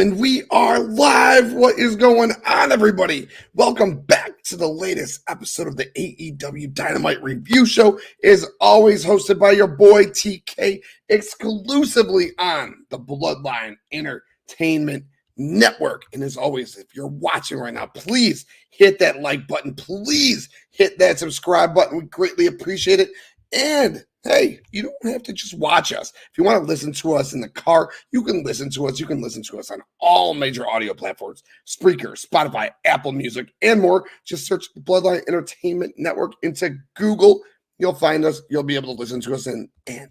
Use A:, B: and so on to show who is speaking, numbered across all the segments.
A: And we are live. What is going on, everybody? Welcome back to the latest episode of the AEW Dynamite Review Show. Is always hosted by your boy TK, exclusively on the Bloodline Entertainment Network. And as always, if you're watching right now, please hit that like button. Please hit that subscribe button. We greatly appreciate it. And hey, you don't have to just watch us. If you want to listen to us in the car, you can listen to us. You can listen to us on all major audio platforms, Spreaker, Spotify, Apple Music, and more. Just search Bloodline Entertainment Network into Google. You'll find us. You'll be able to listen to us and the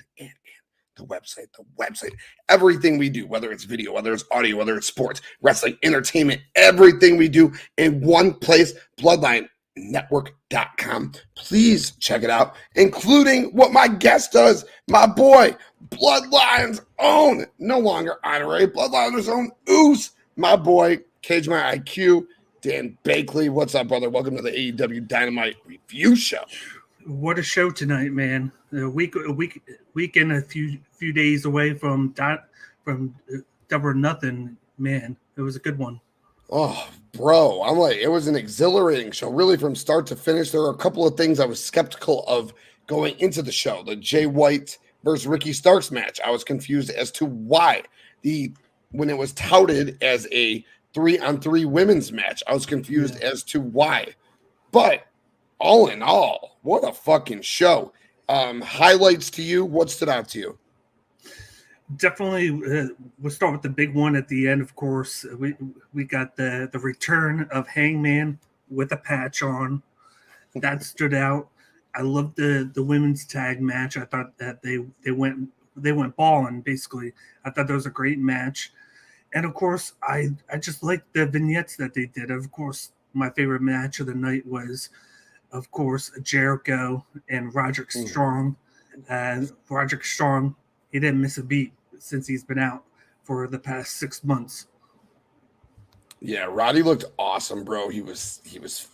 A: website, everything we do, whether it's video, whether it's audio, whether it's sports, wrestling, entertainment, everything we do in one place, BloodlineNetwork.com. Please check it out, including what my guest does, my boy, Bloodline's own, no longer honorary, Bloodline's own Oos, my boy, Cage My IQ, Dan Bakley. What's up, brother? Welcome to the AEW Dynamite Review Show.
B: What a show tonight, man! A week and a few days away from Double or Nothing, man. It was a good one.
A: Oh, bro, I'm like, it was an exhilarating show, really, from start to finish. There were a couple of things I was skeptical of going into the show. The JayWhite versus RickyStarks match, I was confused as to why. When it was touted as a 3-on-3 women's match, I was confused as to why. But all in all, what a fucking show. Highlights to you, what stood out to you?
B: Definitely, we'll start with the big one at the end, of course. We got the return of Hangman with a patch on. That stood out. I loved the women's tag match. I thought that they went balling, basically. I thought that was a great match. And, of course, I just liked the vignettes that they did. Of course, my favorite match of the night was, of course, Jericho and Roderick Strong. Roderick Strong, he didn't miss a beat since he's been out for the past 6 months.
A: Yeah, Roddy looked awesome, bro. He was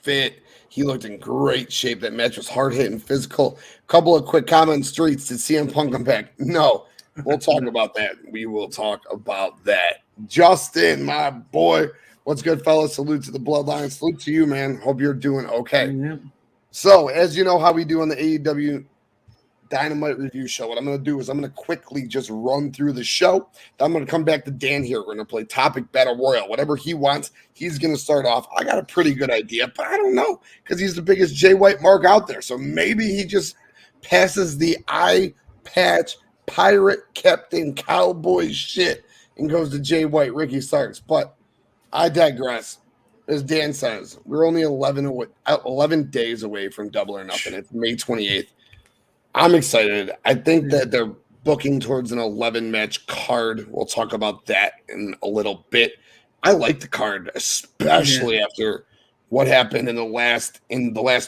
A: fit. He looked in great shape. That match was hard-hitting, physical. Couple of quick comments, streets. Did CM Punk come back? No. We'll talk about that. We will talk about that. Justin, my boy. What's good, fellas? Salute to the Bloodline. Salute to you, man. Hope you're doing okay.
B: Yep.
A: So, as you know how we do on the AEW Dynamite Review Show, what I'm going to do is I'm going to quickly just run through the show. Then I'm going to come back to Dan here. We're going to play Topic Battle Royal. Whatever he wants, he's going to start off. I got a pretty good idea, but I don't know because he's the biggest JayWhite mark out there. So maybe he just passes the eye patch pirate captain cowboy shit and goes to JayWhite, RickyStarks. But I digress. As Dan says, we're only 11 days away from Double or Nothing. It's May 28th. I'm excited. I think that they're booking towards an 11-match card. We'll talk about that in a little bit. I like the card, especially after what happened in the last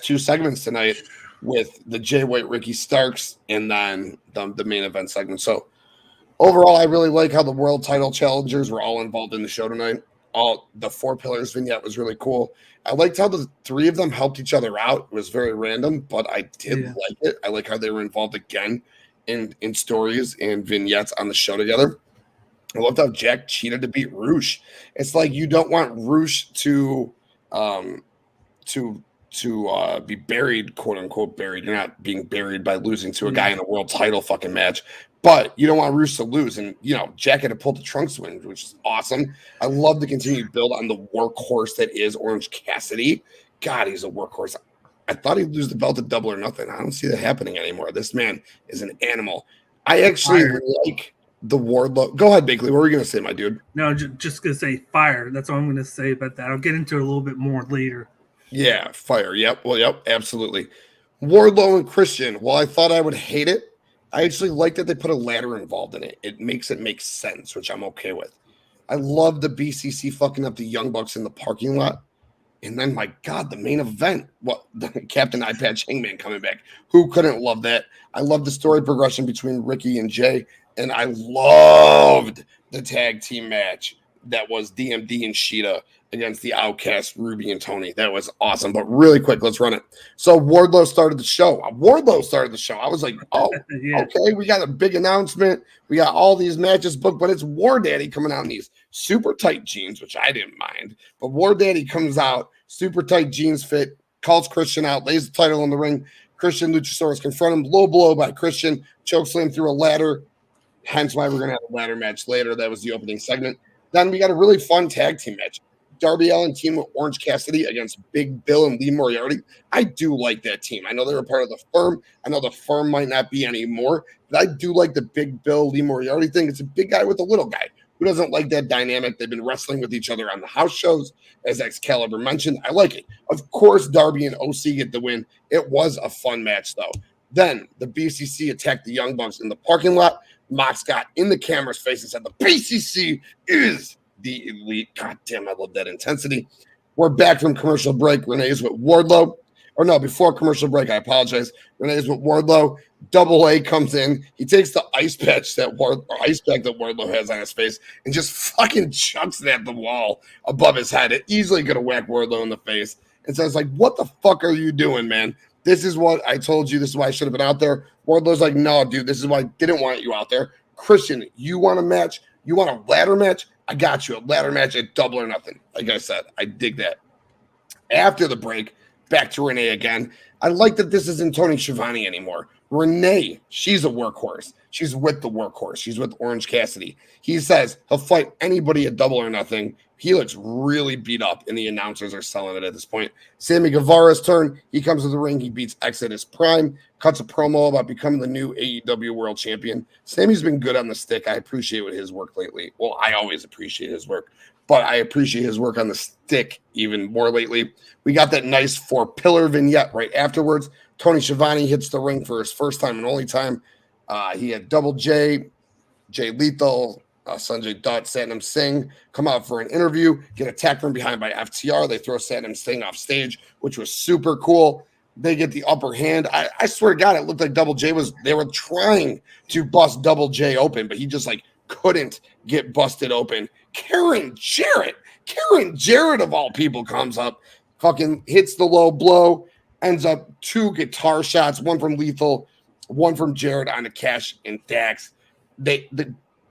A: 2 segments tonight with the JayWhite, RickyStarks, and then the main event segment. So overall, I really like how the world title challengers were all involved in the show tonight. All the 4 pillars vignette was really cool. I liked how the 3 of them helped each other out. It was very random, but I did like it. I like how they were involved again in stories and vignettes on the show together. I loved how Jack cheated to beat Roosh. It's like you don't want Roosh to be buried, quote unquote buried. You're not being buried by losing to a guy in a world title fucking match. But you don't want Roosh to lose. And, Jack had to pull the trunks win, which is awesome. I love the continued build on the workhorse that is Orange Cassidy. God, he's a workhorse. I thought he'd lose the belt at Double or Nothing. I don't see that happening anymore. This man is an animal. I actually like the Wardlow. Go ahead, Bakley. What were you going to say, my dude?
B: No, just going to say fire. That's all I'm going to say about that. I'll get into it a little bit more later.
A: Yeah, fire. Yep. Well, yep, absolutely. Wardlow and Christian. While I thought I would hate it, I actually like that they put a ladder involved in it. It makes sense, which I'm okay with. I love the BCC fucking up the Young Bucks in the parking lot. And then, my God, the main event. What? Captain Eye Patch Hangman coming back. Who couldn't love that? I love the story progression between Ricky and Jay. And I loved the tag team match that was DMD and Shida against the Outcasts, Ruby and Toni. That was awesome. But really quick, let's run it. So Wardlow started the show. I was like, oh, okay, we got a big announcement. We got all these matches booked, but it's War Daddy coming out in these super tight jeans, which I didn't mind. But War Daddy comes out, super tight jeans fit, calls Christian out, lays the title in the ring. Christian Luchasaurus confront him, low blow by Christian, chokeslam through a ladder. Hence why we're going to have a ladder match later. That was the opening segment. Then we got a really fun tag team match. Darby Allin team with Orange Cassidy against Big Bill and Lee Moriarty. I do like that team. I know they were part of the firm. I know the firm might not be anymore, but I do like the Big Bill, Lee Moriarty thing. It's a big guy with a little guy. Who doesn't like that dynamic? They've been wrestling with each other on the house shows, as Excalibur mentioned. I like it. Of course, Darby and OC get the win. It was a fun match, though. Then the BCC attacked the Young Bucks in the parking lot. Mox got in the camera's face and said, the BCC is the elite. God damn, I love that intensity. We're back from commercial break. Renee's with Wardlow. Or no, before commercial break, I apologize. Renee's with Wardlow. Double A comes in. He takes the ice pack that Wardlow has on his face and just fucking chucks it at the wall above his head. It easily could have whacked Wardlow in the face. And says, like, what the fuck are you doing, man? This is what I told you. This is why I should have been out there. Wardlow's like, no, dude, this is why I didn't want you out there. Christian, you want a match? You want a ladder match? I got you. A ladder match at Double or Nothing. Like I said, I dig that. After the break, back to Renee again. I like that this isn't Toni Schiavone anymore. Renee, she's a workhorse. She's with the workhorse. She's with Orange Cassidy. He says he'll fight anybody at Double or Nothing. He looks really beat up, and the announcers are selling it at this point. Sammy Guevara's turn. He comes to the ring. He beats Exodus Prime, cuts a promo about becoming the new AEW World Champion. Sammy's been good on the stick. I appreciate his work lately. Well, I always appreciate his work, but I appreciate his work on the stick even more lately. We got that nice 4-pillar vignette right afterwards. Toni Schiavone hits the ring for his first time and only time. He had Double J, Jay Lethal, Sanjay Dutt, Satnam Singh come out for an interview, get attacked from behind by FTR. They throw Satnam Singh off stage, which was super cool. They get the upper hand. I swear to God, it looked like Double J they were trying to bust Double J open, but he just like couldn't get busted open. Karen Jarrett of all people comes up, fucking hits the low blow, ends up 2 guitar shots, one from Lethal, one from Jarrett on the Cash and Dax.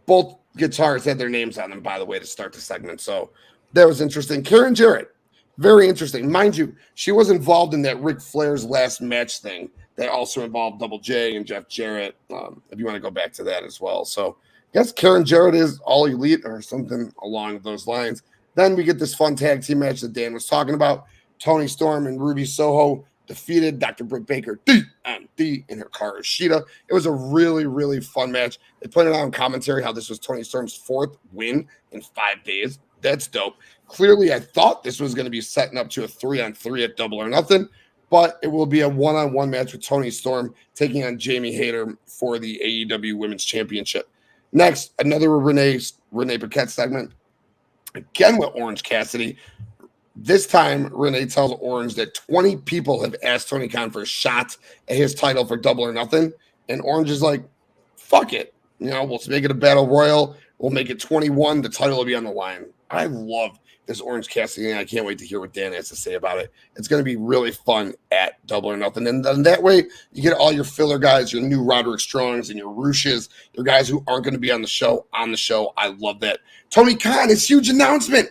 A: Both guitars had their names on them, by the way, to start the segment. So that was interesting. Karen Jarrett, very interesting. Mind you, she was involved in that Ric Flair's last match thing that also involved Double J and Jeff Jarrett, if you want to go back to that as well. So I guess Karen Jarrett is all elite or something along those lines. Then we get this fun tag team match that Dan was talking about. Toni Storm and Ruby Soho defeated Dr. Britt Baker, DMD, in her car as Shida. It was a really, really fun match. They pointed out in commentary how this was Toni Storm's 4th win in 5 days. That's dope. Clearly, I thought this was going to be setting up to a 3-on-3 at Double or Nothing, but it will be a 1-on-1 match with Toni Storm taking on Jamie Hayter for the AEW Women's Championship. Next, another Renee Paquette segment, again with Orange Cassidy. This time, Renee tells Orange that 20 people have asked Tony Khan for a shot at his title for Double or Nothing. And Orange is like, fuck it. You know, we'll make it a battle royal. We'll make it 21. The title will be on the line. I love this Orange Cassidy, and I can't wait to hear what Dan has to say about it. It's going to be really fun at Double or Nothing. And then that way, you get all your filler guys, your new Roderick Strongs and your Rooshes, your guys who aren't going to be on the show. I love that. Tony Khan, his huge announcement.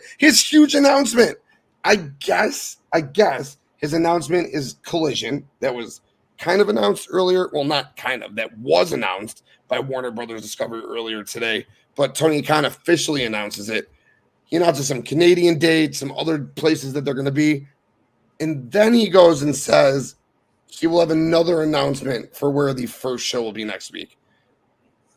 A: I guess his announcement is Collision. That was kind of announced earlier. Well, not kind of. That was announced by Warner Brothers Discovery earlier today. But Tony Khan officially announces it. He announces some Canadian dates, some other places that they're going to be. And then he goes and says he will have another announcement for where the first show will be next week.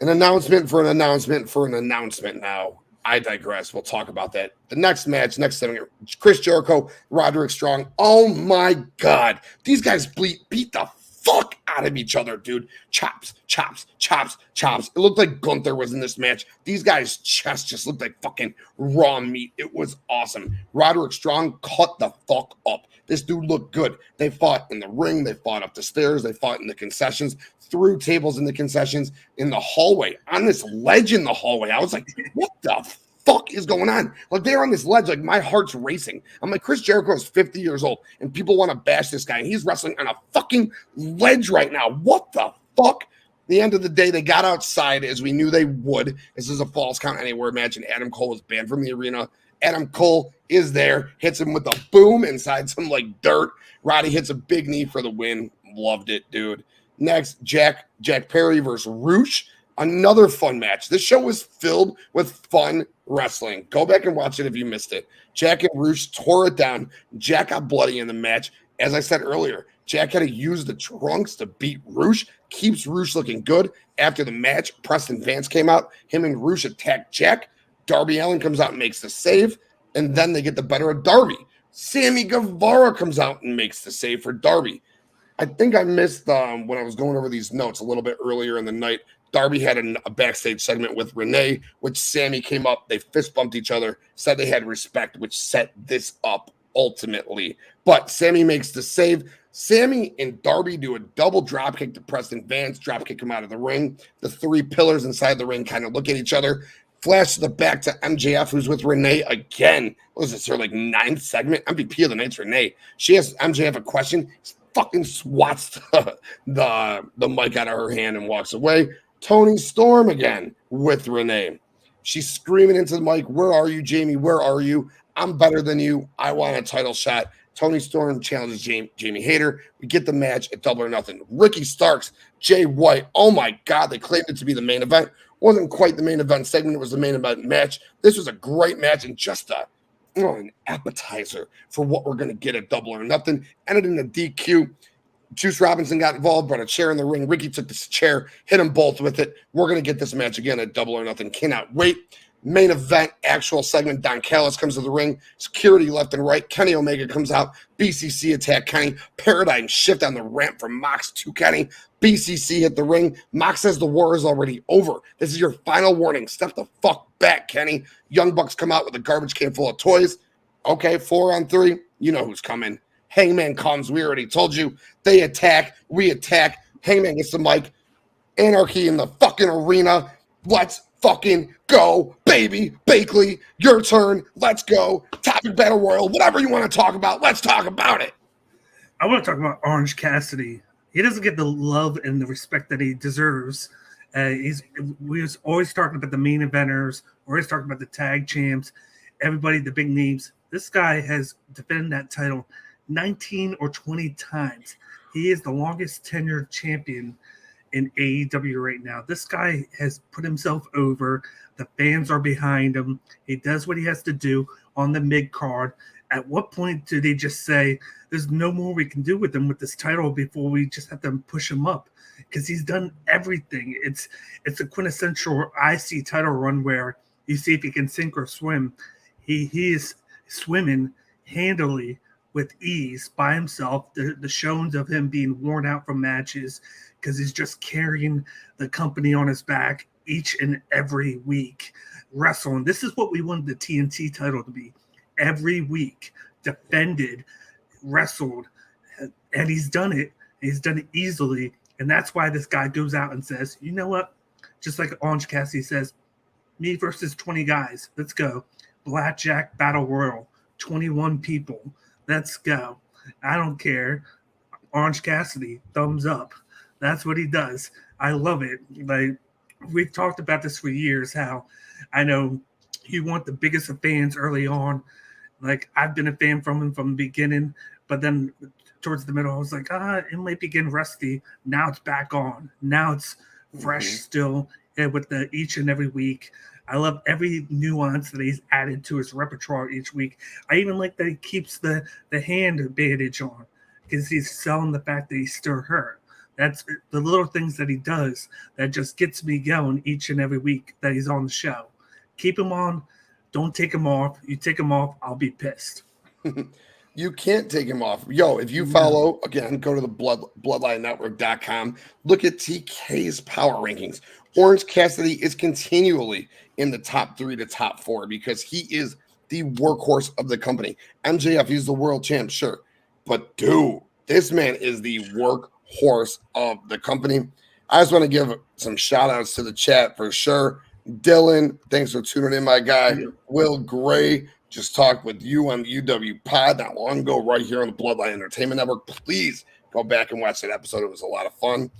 A: An announcement for an announcement for an announcement now. I digress. We'll talk about that. The next match, next segment, ChrisJericho, Roderick Strong. Oh my God. These guys beat the fuck out of each other, dude. Chops. It looked like Gunther was in this match. These guys' chests just looked like fucking raw meat. It was awesome. Roderick Strong cut the fuck up. This dude looked good. They fought in the ring. They fought up the stairs. They fought in the concessions, threw tables in the concessions, in the hallway, on this ledge in the hallway. I was like, what the fuck is going on? Like, they're on this ledge. Like, my heart's racing. I'm like, Chris Jericho is 50 years old, and people want to bash this guy, and he's wrestling on a fucking ledge right now. What the fuck? At the end of the day, they got outside as we knew they would. This is a Falls Count Anywhere match, and AdamCole was banned from the arena. AdamCole is there, hits him with a boom inside some like dirt. Roddy hits a big knee for the win. Loved it, dude. Next, Jack Perry versus Roosh. Another fun match. This show was filled with fun wrestling. Go back and watch it if you missed it. Jack and Roosh tore it down. Jack got bloody in the match. As I said earlier, Jack had to use the trunks to beat Roosh. Keeps Roosh looking good. After the match, Preston Vance came out. Him and Roosh attacked Jack. Darby Allin comes out and makes the save. And then they get the better of Darby. Sammy Guevara comes out and makes the save for Darby. I think I missed when I was going over these notes a little bit earlier in the night. Darby had a backstage segment with Renee, which Sammy came up. They fist bumped each other, said they had respect, which set this up ultimately. But Sammy makes the save. Sammy and Darby do a double dropkick to Preston Vance, dropkick him out of the ring. The three pillars inside the ring kind of look at each other. Flash to the back to MJF, who's with Renee again. What is this, her like 9th segment? MVP of the night's Renee. She asks MJF a question. He fucking swats the mic out of her hand and walks away. Toni Storm again with Renee. She's screaming into the mic, "Where are you, Jamie? Where are you? I'm better than you. I want a title shot." Toni Storm challenges Jamie Hayter. We get the match at Double or Nothing. RickyStarks, JayWhite. Oh my God, they claimed it to be the main event. Wasn't quite the main event segment. It was the main event match. This was a great match and just an appetizer for what we're going to get at Double or Nothing. Ended in a DQ. Juice Robinson got involved, brought a chair in the ring. Ricky took this chair, hit them both with it. We're going to get this match again at Double or Nothing. Cannot wait. Main event, actual segment. Don Callis comes to the ring. Security left and right. Kenny Omega comes out. BCC attack Kenny. Paradigm shift on the ramp from Mox to Kenny. BCC hit the ring. Mox says the war is already over. This is your final warning. Step the fuck back, Kenny. Young Bucks come out with a garbage can full of toys. Okay, 4-on-3. You know who's coming. Hangman comes. We already told you. They attack. We attack. Hangman gets the mic. Anarchy in the fucking arena. Let's fucking go, baby. Bakley, your turn. Let's go. Topic Battle Royal. Whatever you want to talk about, let's talk about it.
B: I want to talk about Orange Cassidy. He doesn't get the love and the respect that he deserves. We was always talking about the main eventers, always talking about the tag champs, everybody, the big names. This guy has defended that title 19 or 20 times. He is the longest tenured champion in AEW right now. This guy has put himself over. The fans are behind him. He does what he has to do on the mid card. At what point do they just say, there's no more we can do with him with this title before we just have to push him up? Because he's done everything. It's a quintessential IC title run where you see if he can sink or swim. He is swimming handily with ease by himself. The shows of him being worn out from matches because he's just carrying the company on his back each and every week. Wrestling. This is what we wanted the TNT title to be. Every week, defended, wrestled, and he's done it. He's done it easily, and that's why this guy goes out and says, you know what? Just like Orange Cassidy says, me versus 20 guys. Let's go. Blackjack Battle Royal. 21 people. Let's go. I don't care. Orange Cassidy, thumbs up. That's what he does. I love it. Like, we've talked about this for years, how I know you want the biggest of fans early on. Like, I've been a fan from him from the beginning, but then towards the middle, I was like, it might be getting rusty. Now it's back on. Now it's fresh still with the each and every week. I love every nuance that he's added to his repertoire each week. I even like that he keeps the hand bandage on because he's selling the fact that he's still hurt. That's the little things that he does that just gets me going each and every week that he's on the show. Keep him on. Don't take him off. You take him off, I'll be pissed.
A: You can't take him off. Yo, if you follow, again, go to the bloodlinenetwork.com. Look at TK's power rankings. Orange Cassidy is continually in the top 3 to top 4 because he is the workhorse of the company. MJF, he's the world champ, sure. But, dude, this man is the workhorse of the company. I just want to give some shout-outs to the chat for sure. Dylan, thanks for tuning in, my guy. Will Gray just talked with you on the UW Pod not long ago, right here on the Bloodline Entertainment Network. Please go back and watch that episode. It was a lot of fun.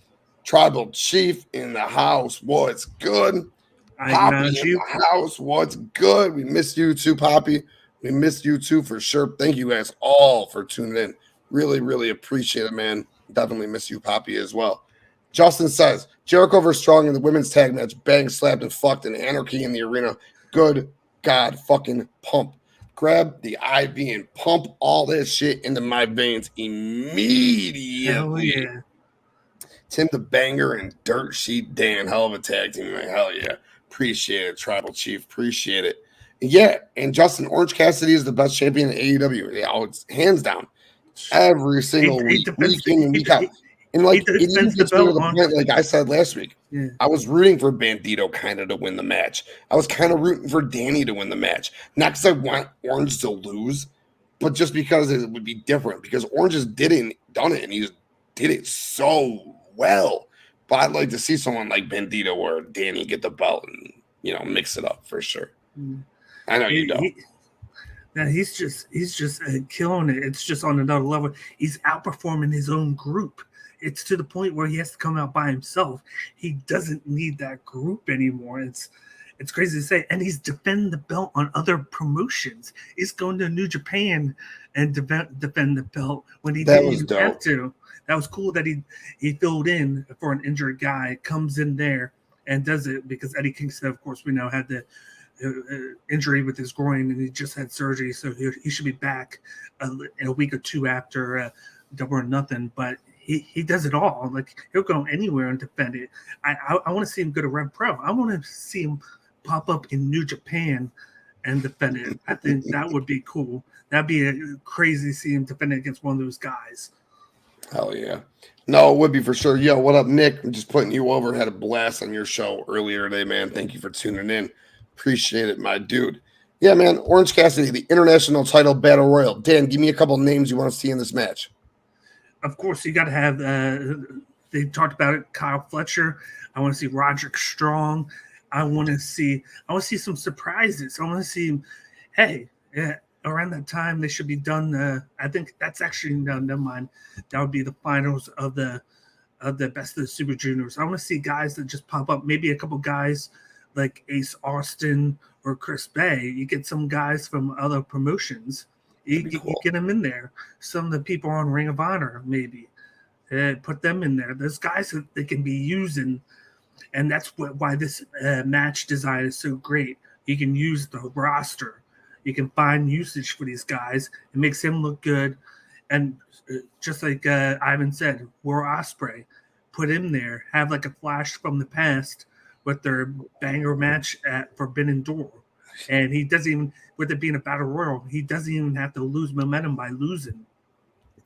A: Tribal Chief in the house. What's good? Poppy in the house. What's good? We missed you too, Poppy. We missed you too for sure. Thank you guys all for tuning in. Really, really appreciate it, man. Definitely miss you, Poppy, as well. Justin says, Jericho versus Strong in the women's tag match. Bang, slapped, and fucked in Anarchy in the arena. Good God fucking pump. Grab the IV and pump all this shit into my veins immediately.
B: Hell yeah.
A: Tim the Banger and Dirt Sheet Dan. Hell of a tag team. Like, hell yeah. Appreciate it, Tribal Chief. Appreciate it. Yeah, and Justin, Orange Cassidy is the best champion in AEW. Yeah, it's hands down. Every single week in and week out. And like, it even gets me to the point, like I said last week, I was rooting for Bandito kind of to win the match. I was kind of rooting for Danny to win the match. Not because I want Orange to lose, but just because it would be different. Because Orange has done it, and he just did it so well. But I'd like to see someone like Bandito or Danny get the belt and, mix it up for sure. I know you don't.
B: He's just killing it. It's just on another level. He's outperforming his own group. It's to the point where he has to come out by himself. He doesn't need that group anymore. It's crazy to say. And he's defending the belt on other promotions. He's going to New Japan and defend the belt when he didn't even have to. That was cool that he filled in for an injured guy, comes in there and does it because Eddie Kingston, of course, we know had the injury with his groin and he just had surgery. So he should be back in a week or two after Double or Nothing. But he does it all. Like, he'll go anywhere and defend it. I want to see him go to Rev Pro. I want to see him pop up in New Japan and defend it. I think that would be cool. That'd be crazy to see him defend it against one of those guys.
A: Hell yeah. No, it would be for sure. Yo, what up, Nick? I'm just putting you over. Had a blast on your show earlier today, man. Thank you for tuning in. Appreciate it, my dude. Yeah, man. Orange Cassidy, the international title battle royal. Dan, give me a couple names you want to see in this match.
B: Of course, you got to have, they talked about it, Kyle Fletcher. I want to see Roderick Strong. I want to see some surprises. I want to see, around that time they should be done. I think that's actually, no, never mind. That would be the finals of the Best of the Super Juniors. I want to see guys that just pop up. Maybe a couple guys like Ace Austin or Chris Bay. You get some guys from other promotions. You get them in there. Some of the people on Ring of Honor, maybe. Put them in there. There's guys that they can be using, and that's why this match design is so great. You can use the roster. You can find usage for these guys. It makes him look good. And just like Ivan said, War Ospreay, put him there. Have like a flash from the past with their banger match at Forbidden Door. And he doesn't even, with it being a battle royal, he doesn't even have to lose momentum by losing.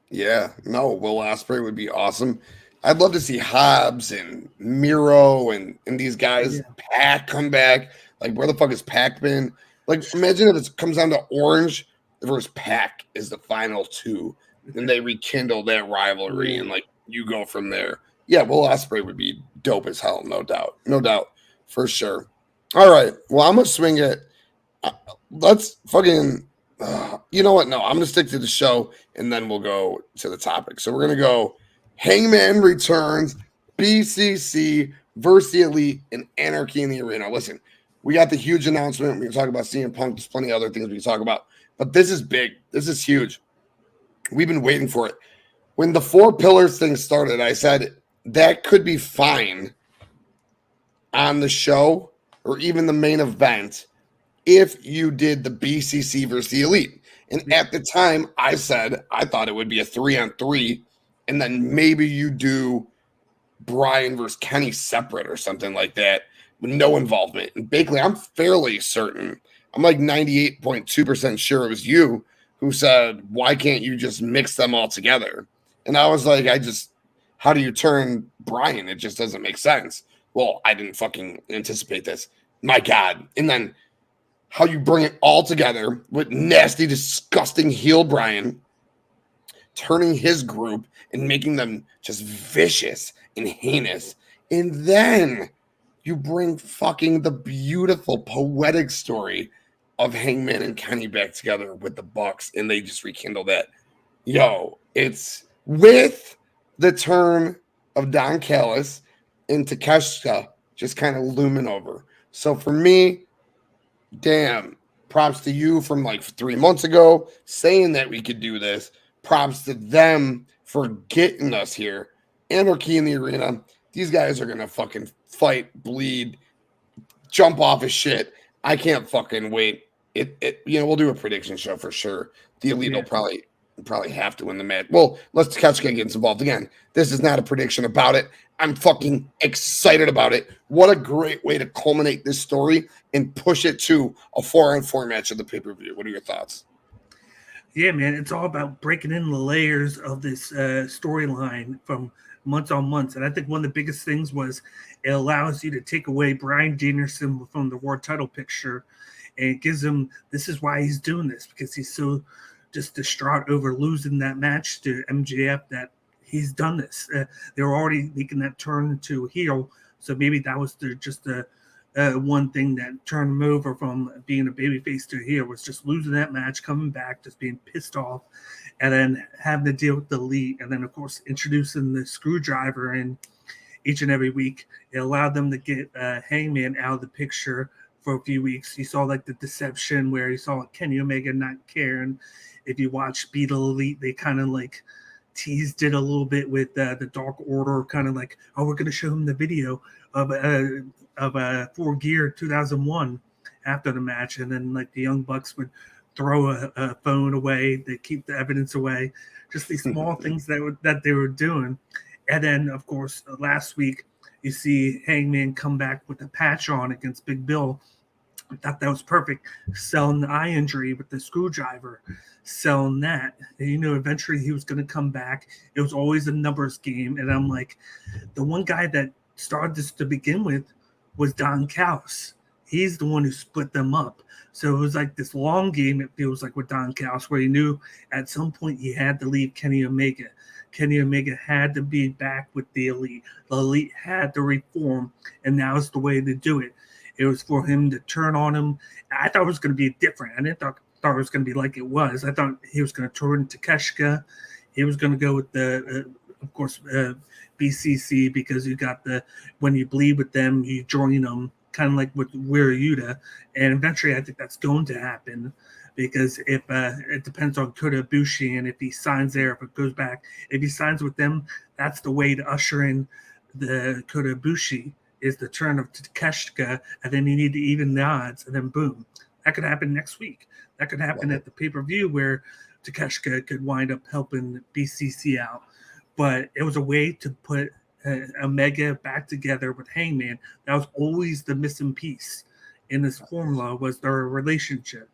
A: Yeah, no, Will Ospreay would be awesome. I'd love to see Hobbs and Miro and these guys, Pac come back. Like, where the fuck has Pac been? Like, imagine if it comes down to Orange versus Pac is the final two, and they rekindle that rivalry, and like you go from there. Yeah, Will Ospreay would be dope as hell, no doubt, for sure. All right, well, I'm gonna swing it. Let's fucking, you know what? No, I'm going to stick to the show, and then we'll go to the topic. So we're going to go Hangman returns, BCC versus the Elite, and Anarchy in the arena. Listen, we got the huge announcement. We can talk about CMPunk. There's plenty of other things we can talk about. But this is big. This is huge. We've been waiting for it. When the 4 Pillars thing started, I said that could be fine on the show or even the main event if you did the BCC versus the Elite. And at the time, I said I thought it would be a 3-on-3, and then maybe you do Brian versus Kenny separate or something like that with no involvement. And Bakley, I'm fairly certain, I'm like 98.2% sure it was you who said, why can't you just mix them all together? And I was like, how do you turn Brian? It just doesn't make sense. Well, I didn't fucking anticipate this. My God. And then how you bring it all together with nasty, disgusting heel Brian, turning his group and making them just vicious and heinous. And then you bring fucking the beautiful poetic story of Hangman and Kenny back together with the Bucks, and they just rekindle that. Yo, it's with the turn of Don Callis and Takeshita just kind of looming over. So for me, damn, props to you from like 3 months ago saying that we could do this. Props to them for getting us here. Anarchy in the arena. These guys are going to fucking fight, bleed, jump off of shit. I can't fucking wait. We'll do a prediction show for sure. The Elite will probably have to win the match. Well, let's Ketchka gets involved again. This is not a prediction about it. I'm fucking excited about it. What a great way to culminate this story and push it to a 4-on-4 match of the pay-per-view. What are your thoughts?
B: Yeah, man, it's all about breaking in the layers of this storyline from months on months. And I think one of the biggest things was it allows you to take away Bryan Danielson from the world title picture, and it gives him, this is why he's doing this, because he's so just distraught over losing that match to MJF that he's done this. They were already making that turn to heel, so maybe that was just the one thing that turned him over from being a babyface to heel, was just losing that match, coming back, just being pissed off, and then having to deal with the Elite, and then of course introducing the Screwdriver in each and every week. It allowed them to get Hangman out of the picture for a few weeks. You saw like the deception where you saw Kenny Omega not caring. If you watch Beat Elite, they kind of like teased it a little bit with the Dark Order, kind of like, oh, we're going to show him the video of 4 Gear 2001 after the match, and then like the Young Bucks would throw a phone away to keep the evidence away. Just these small things that they were doing. And then of course last week you see Hangman come back with a patch on against Big Bill. I thought that was perfect. Selling the eye injury with the Screwdriver, selling that. And, eventually he was going to come back. It was always a numbers game. And I'm like, the one guy that started this to begin with was Don Callis. He's the one who split them up. So it was like this long game, it feels like, with Don Callis, where he knew at some point he had to leave Kenny Omega. Kenny Omega had to be back with the Elite. The Elite had to reform, and now's the way to do it. It was for him to turn on him. I thought it was going to be different. I didn't thought it was going to be like it was. I thought he was going to turn to Takeshita. He was going to go with of course, BCC, because you got when you bleed with them, you join them, kind of like with Wheeler Yuta. And eventually I think that's going to happen, because if it depends on Kota Ibushi, and if he signs there, if it goes back, if he signs with them, that's the way to usher in the Kota Ibushi, is the turn of Takeshita, and then you need to even the odds, and then boom. That could happen next week. That could happen at the pay-per-view, where Takeshita could wind up helping BCC out. But it was a way to put Omega back together with Hangman. That was always the missing piece in this formula, was their relationship.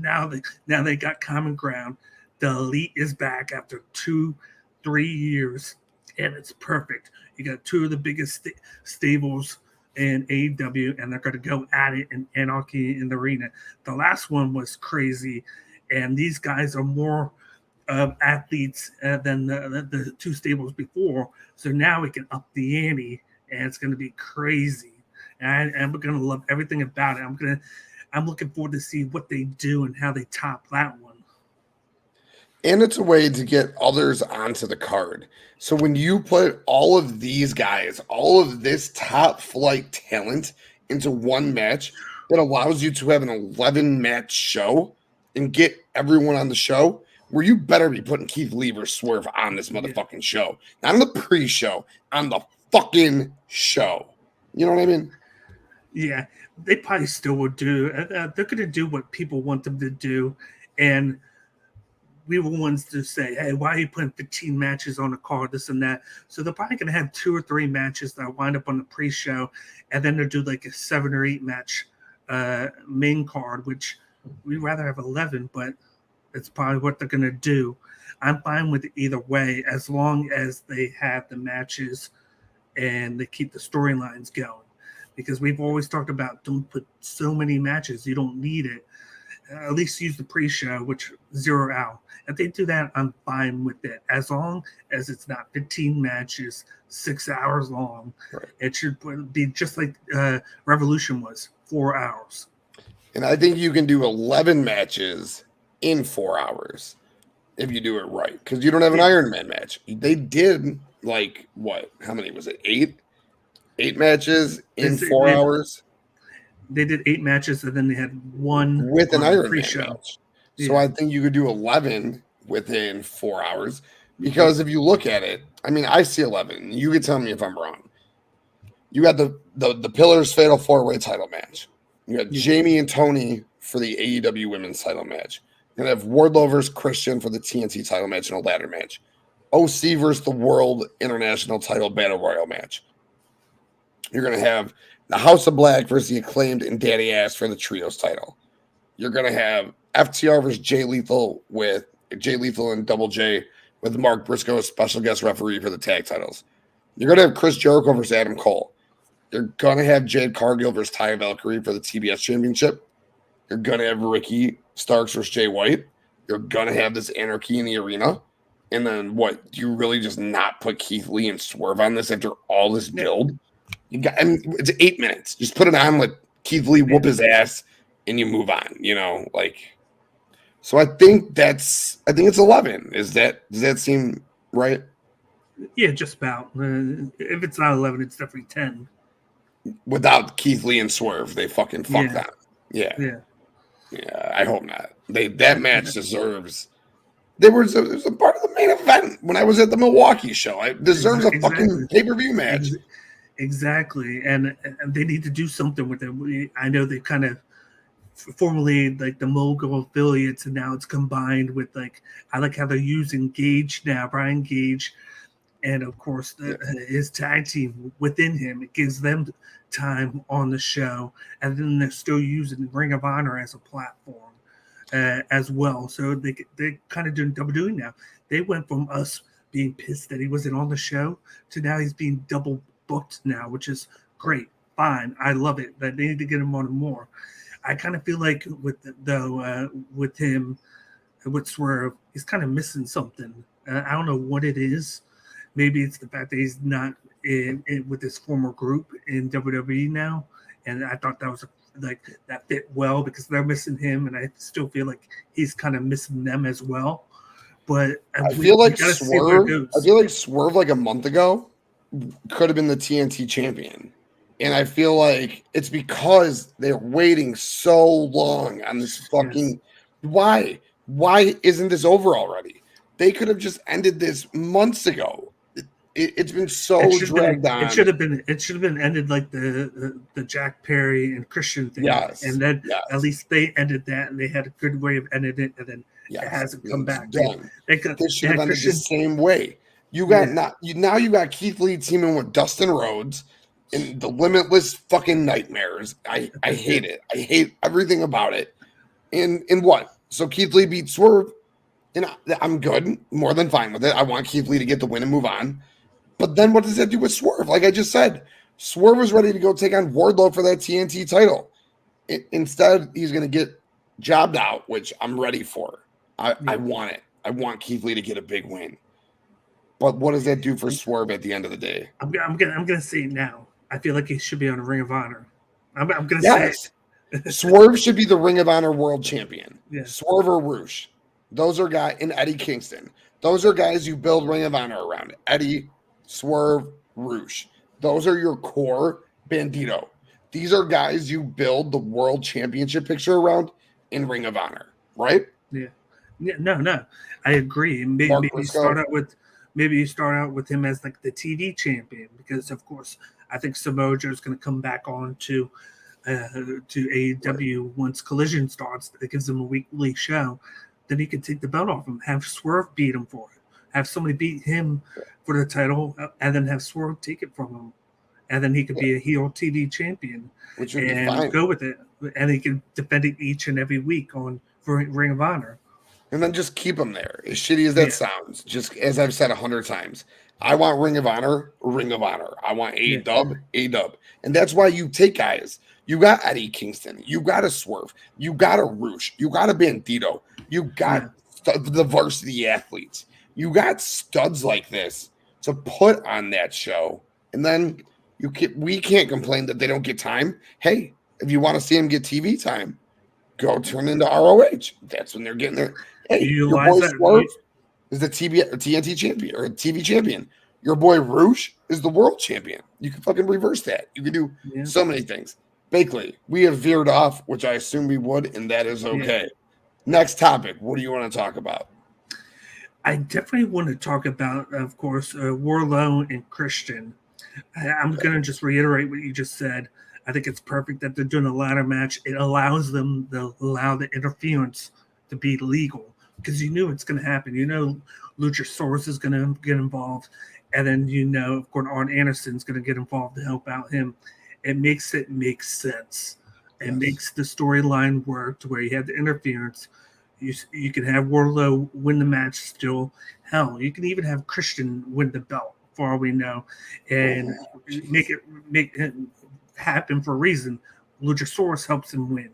B: Now they got common ground. The Elite is back after 2-3 years, and it's perfect. You got two of the biggest stables in AEW, and they're going to go at it in Anarchy in the arena. The last one was crazy, and these guys are more athletes than the two stables before. So now we can up the ante, and it's going to be crazy. And we're going to love everything about it. I'm looking forward to see what they do and how they top that one.
A: And it's a way to get others onto the card. So when you put all of these guys, all of this top flight talent into one match, that allows you to have an 11-match show and get everyone on the show, where you better be putting Keith Lee or Swerve on this motherfucking show. Not on the pre-show, on the fucking show. You know what I mean?
B: Yeah, they probably still would do. They're going to do what people want them to do. And we were ones to say, hey, why are you putting 15 matches on the card, this and that? So they're probably going to have 2 or 3 matches that wind up on the pre-show, and then they'll do like a 7 or 8 match main card, which we'd rather have 11, but it's probably what they're going to do. I'm fine with it either way, as long as they have the matches and they keep the storylines going. Because we've always talked about, don't put so many matches. You don't need it. at least use the pre-show, which 0 out. If they do that, I'm fine with it, as long as it's not 15 matches, 6 hours long.
A: Right.
B: It should be just like Revolution was, 4 hours.
A: And I think you can do 11 matches in 4 hours if you do it right, because you don't have an Iron Man match. They did like what? How many was it? 8 matches in 4 hours.
B: They did 8 matches, and then they had one
A: with an Iron
B: pre-show.
A: Man match. So I think you could do 11 within 4 hours, because if you look at it, I mean, I see 11. You can tell me if I'm wrong. You got the Pillars Fatal 4-Way title match. You got Jamie and Toni for the AEW Women's title match. You're going to have Wardlow versus Christian for the TNT title match and a ladder match. OC versus the World International title battle royal match. You're going to have the House of Black versus the Acclaimed and Daddy Ass for the Trios title. You're going to have FTR versus Jay Lethal with Jay Lethal and Double J with Mark Briscoe as special guest referee for the tag titles. You're going to have ChrisJericho versus AdamCole. You're going to have Jade Cargill versus Ty Valkyrie for the TBS Championship. You're going to have RickyStarks versus JayWhite. You're going to have this Anarchy in the arena. And then what? Do you really just not put Keith Lee and Swerve on this after all this build? You got, I mean, it's 8 minutes. Just put it on, let Keith Lee whoop his ass, and you move on. You know, like. So I think it's 11. Does that seem right?
B: Yeah, just about. If it's not 11, it's definitely 10. Without
A: Keith Lee and Swerve, they fucking fuck that. Yeah. I hope not. That match deserves. It was a part of the main event when I was at the Milwaukee show. It deserves a fucking pay-per-view match.
B: Exactly, and they need to do something with it. I know they kind of formerly like the Mogul affiliates, and now it's combined with like I like how they're using Gage now, Brian Gage, and of course his tag team within him. It gives them time on the show, and then they're still using Ring of Honor as a platform as well. So they're kind of doing now. They went from us being pissed that he wasn't on the show to now he's being double booked now, which is great. Fine, I love it. That they need to get him on more. I kind of feel like with him, with Swerve, he's kind of missing something. I don't know what it is. Maybe it's the fact that he's not in with his former group in WWE now, and I thought that was that fit well because they're missing him, and I still feel like he's kind of missing them as well. But I feel like
A: Swerve like a month ago could have been the TNT champion. And I feel like it's because they're waiting so long on this fucking. Yes. Why isn't this over already? They could have just ended this months ago. It's been so dragged on.
B: It should have been ended like the Jack Perry and Christian thing.
A: Yes.
B: And then at least they ended that, and they had a good way of ending it, and then it hasn't come back.
A: They should have ended the same way. You got now you got Keith Lee teaming with Dustin Rhodes. And the Limitless fucking nightmares. I hate it. I hate everything about it. And what? So Keith Lee beat Swerve, and I'm good, more than fine with it. I want Keith Lee to get the win and move on. But then what does that do with Swerve? Like I just said, Swerve was ready to go take on Wardlow for that TNT title. Instead, he's going to get jobbed out, which I'm ready for. I want it. I want Keith Lee to get a big win. But what does that do for Swerve at the end of the day?
B: I'm gonna say it now. I feel like he should be on a Ring of Honor. I'm going to say it.
A: Swerve should be the Ring of Honor world champion.
B: Yeah.
A: Swerve or Roosh. Those are guys, and Eddie Kingston. Those are guys you build Ring of Honor around. Eddie, Swerve, Roosh. Those are your core Bandito. These are guys you build the world championship picture around in Ring of Honor, right?
B: Yeah. No. I agree. Maybe you start out with him as like the TV champion, because of course I think SamoaJoe is going to come back on to AEW once Collision starts. It gives him a weekly show. Then he can take the belt off him, have Swerve beat him for it, have somebody beat him for the title, and then have Swerve take it from him. And then he could be a heel TV champion and go with it. And he can defend it each and every week on Ring of Honor.
A: And then just keep him there. As shitty as that sounds, just as I've said 100 times, I want Ring of Honor, Ring of Honor. I want A-Dub. And that's why you take guys. You got Eddie Kingston. You got a Swerve. You got a Roosh. You got a Bandito. You got the varsity athletes. You got studs like this to put on that show. And then we can't complain that they don't get time. Hey, if you want to see them get TV time, go turn into ROH. That's when they're getting their. Hey, your boy Swerve is the TNT champion or TV champion. Your boy Roosh is the world champion. You can fucking reverse that. You can do so many things. Bakley, we have veered off, which I assume we would, and that is okay. Next topic. What do you want to talk about?
B: I definitely want to talk about, of course, Wardlow and Christian. I'm going to just reiterate what you just said. I think it's perfect that they're doing a ladder match. It allows them to allow the interference to be legal because you knew it's going to happen. You know Luchasaurus is going to get involved, and then you know, of course, Arn Anderson's going to get involved to help out him. It makes it make sense. It makes the storyline work to where you have the interference. You can have Wardlow win the match still. Hell, you can even have Christian win the belt, for all we know, and make it happen for a reason. Luchasaurus helps him win.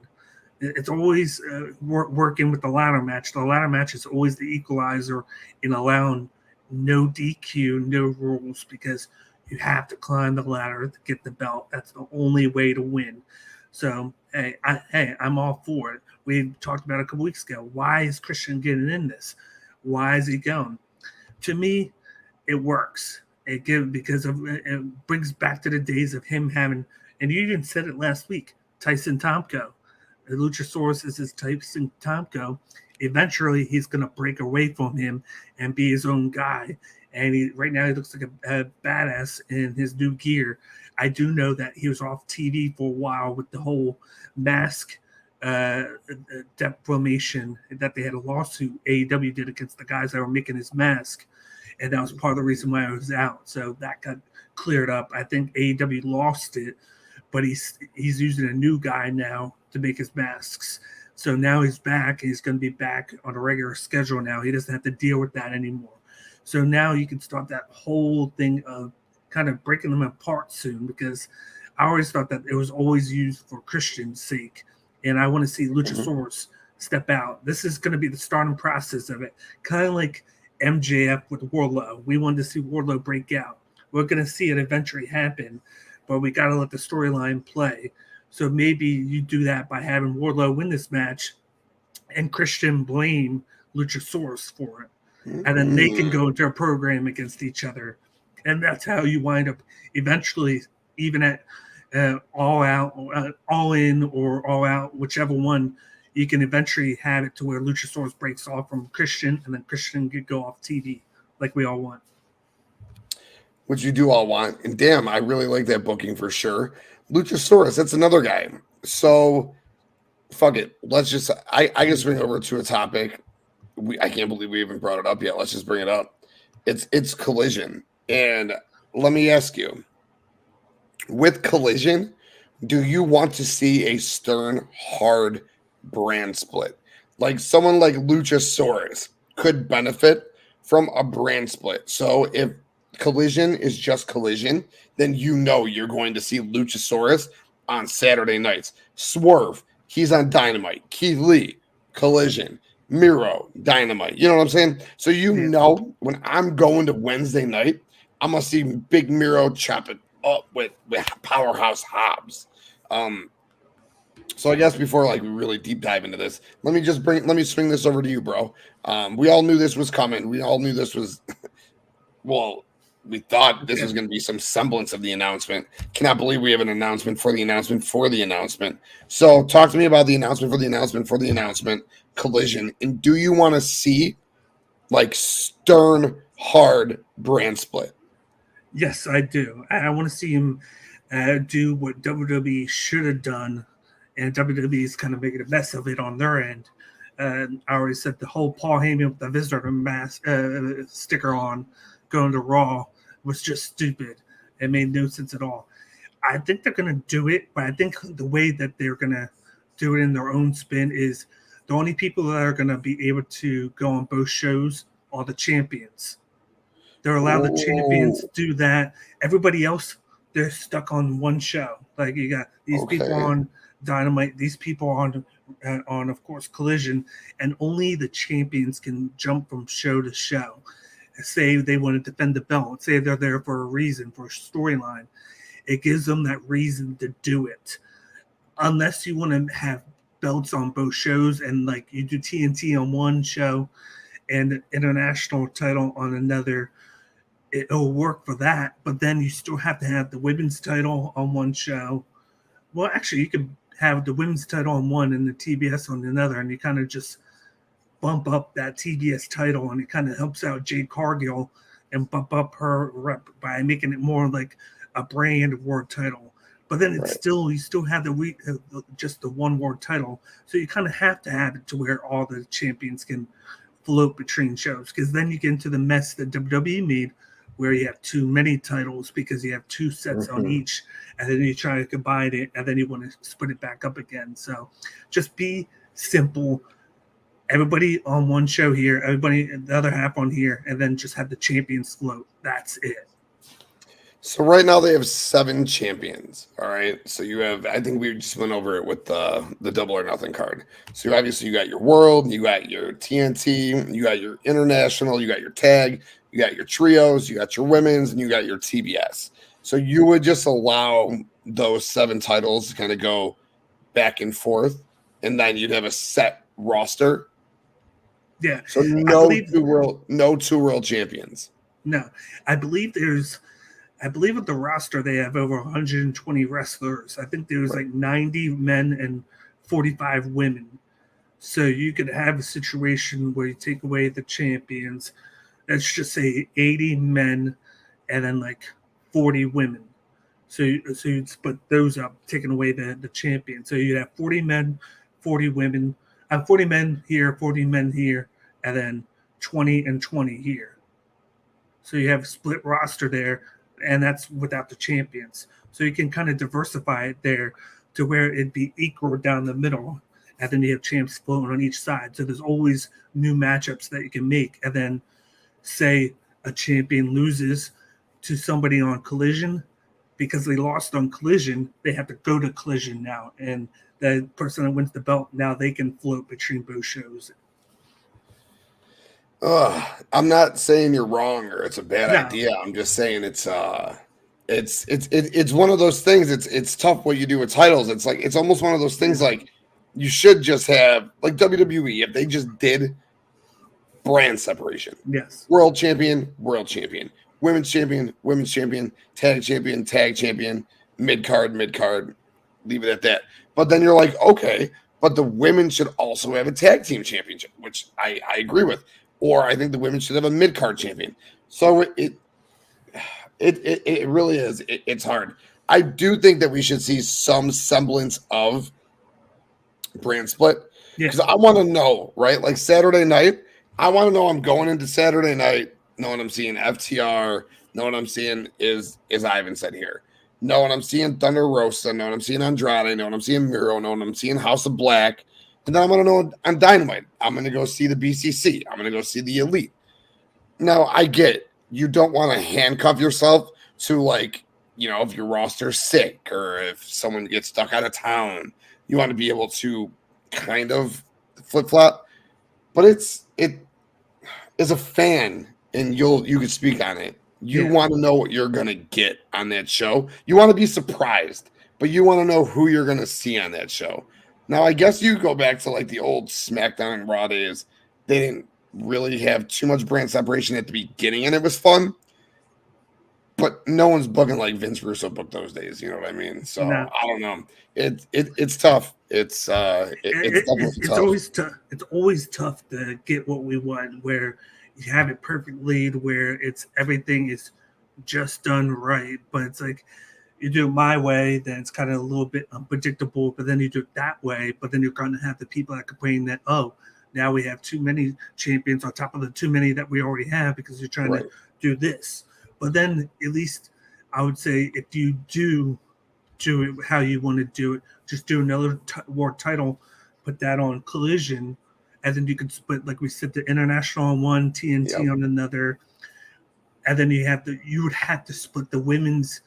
B: It's always working with the ladder match. The ladder match is always the equalizer in allowing no DQ, no rules, because you have to climb the ladder to get the belt. That's the only way to win. So, I'm all for it. We talked about it a couple weeks ago. Why is Christian getting in this? Why is he going? To me, it works. Because it brings back to the days of him having, and you even said it last week, Tyson Tomko. Luchasaurus is his Tyson Tomko. Eventually, he's going to break away from him and be his own guy. And right now, he looks like a badass in his new gear. I do know that he was off TV for a while with the whole mask defamation that they had a lawsuit AEW did against the guys that were making his mask. And that was part of the reason why I was out. So that got cleared up. I think AEW lost it, but he's using a new guy now to make his masks. So now he's back. He's going to be back on a regular schedule now. He doesn't have to deal with that anymore. So now you can start that whole thing of kind of breaking them apart soon, because I always thought that it was always used for Christian's sake. And I want to see Luchasaurus step out. This is going to be the starting process of it. Kind of like MJF with Wardlow. We wanted to see Wardlow break out. We're going to see it eventually happen, but we got to let the storyline play. So maybe you do that by having Wardlow win this match and Christian blame Luchasaurus for it. And then they can go into a program against each other. And that's how you wind up eventually, even at All Out, All In, or All Out, whichever one, you can eventually have it to where Luchasaurus breaks off from Christian, and then Christian could go off TV like we all want.
A: Which you do all want. And damn, I really like that booking for sure. Luchasaurus, that's another guy. So, fuck it. Let's just, I guess bring over to a topic. I can't believe we even brought it up yet. Let's just bring it up. It's Collision. And let me ask you, with Collision, do you want to see a stern, hard brand split? Like someone like Luchasaurus could benefit from a brand split. So if Collision is just Collision, then you know you're going to see Luchasaurus on Saturday nights. Swerve, he's on Dynamite. Keith Lee, Collision. Miro, Dynamite. You know what I'm saying? So you know when I'm going to Wednesday night, I'm going to see Big Miro chop it up with Powerhouse Hobbs. So I guess before we really deep dive into this, let me swing this over to you, bro. We all knew this was coming. We all knew this was we thought this was going to be some semblance of the announcement. Cannot believe we have an announcement for the announcement for the announcement. So talk to me about the announcement for the announcement for the announcement, Collision. And do you want to see stern, hard brand split?
B: Yes, I do. I want to see him do what WWE should have done, and WWE is kind of making a mess of it on their end. I already said the whole Paul Heyman with the visitor mask sticker on going to Raw was just stupid. It made no sense at all. I think they're going to do it, but I think the way that they're going to do it in their own spin is the only people that are going to be able to go on both shows are the champions. They're allowed the champions to do that. Everybody else, they're stuck on one show. Like you got these people on Dynamite, these people on of course Collision, and only the champions can jump from show to show. Say they want to defend the belt, say they're there for a reason, for a storyline. It gives them that reason to do it. Unless you want to have belts on both shows and like you do TNT on one show and international title on another, it'll work for that. But then you still have to have the women's title on one show. Well, actually, you could have the women's title on one and the TBS on another, and you kind of just bump up that TBS title, and it kind of helps out Jade Cargill and bump up her rep by making it more like a brand world title. But then it's still, you still have just the one world title. So you kind of have to have it to where all the champions can float between shows. Because then you get into the mess that WWE made where you have too many titles because you have two sets on each. And then you try to combine it and then you want to split it back up again. So just be simple. Everybody on one show here, everybody the other half on here, and then just have the champions float. That's it.
A: So right now they have 7 champions. All right. So you have, I think we just went over it with the Double or Nothing card. So obviously you got your world, you got your TNT, you got your international, you got your tag, you got your trios, you got your women's, and you got your TBS. So you would just allow those 7 titles to kind of go back and forth, and then you'd have a set roster.
B: Yeah.
A: So no two world champions.
B: No, I believe with the roster, they have over 120 wrestlers. I think there's like 90 men and 45 women. So you could have a situation where you take away the champions. Let's just say 80 men and then like 40 women. So you'd split those up, taking away the champion. So you'd have 40 men, 40 women, 40 men here, 40 men here, and then 20 and 20 here. So you have a split roster there. And that's without the champions. So you can kind of diversify it there to where it'd be equal down the middle. And then you have champs floating on each side. So there's always new matchups that you can make. And then say a champion loses to somebody on Collision. Because they lost on Collision, they have to go to Collision now. And the person that wins the belt, now they can float between both shows.
A: I'm not saying you're wrong or it's a bad idea. I'm just saying it's one of those things. It's tough what you do with titles. It's like it's almost one of those things like you should just have like WWE if they just did brand separation.
B: Yes.
A: World champion, women's champion, tag champion, mid card, leave it at that. But then you're like, okay, but the women should also have a tag team championship, which I agree with. Or I think the women should have a mid-card champion. So it really is. It's hard. I do think that we should see some semblance of brand split. Because I want to know, right? Like Saturday night, I want to know I'm going into Saturday night, knowing I'm seeing FTR, knowing I'm seeing is Ivan said here. Knowing I'm seeing Thunder Rosa, knowing I'm seeing Andrade, knowing I'm seeing Miro, knowing I'm seeing House of Black. And then I'm going to know on Dynamite, I'm going to go see the BCC. I'm going to go see the Elite. Now, I get it. You don't want to handcuff yourself to, like, you know, if your roster's sick or if someone gets stuck out of town. You want to be able to kind of flip-flop. But it as a fan, and you can speak on it, you want to know what you're going to get on that show. You want to be surprised, but you want to know who you're going to see on that show. Now, I guess you go back to like the old SmackDown and Raw days. They didn't really have too much brand separation at the beginning, and it was fun. But no one's booking like Vince Russo booked those days. You know what I mean? So I don't know. It's tough. It's tough.
B: Always tough. It's always tough to get what we want, where you have it perfectly, where everything is just done right. But it's like, you do it my way, then it's kind of a little bit unpredictable. But then you do it that way, but then you're going to have the people that complain that, oh, now we have too many champions on top of the too many that we already have because you're trying to do this. But then at least I would say if you do it how you want to do it, just do another world title, put that on Collision, and then you could split, like we said, the international on one, TNT on another, and then you would have to split the women's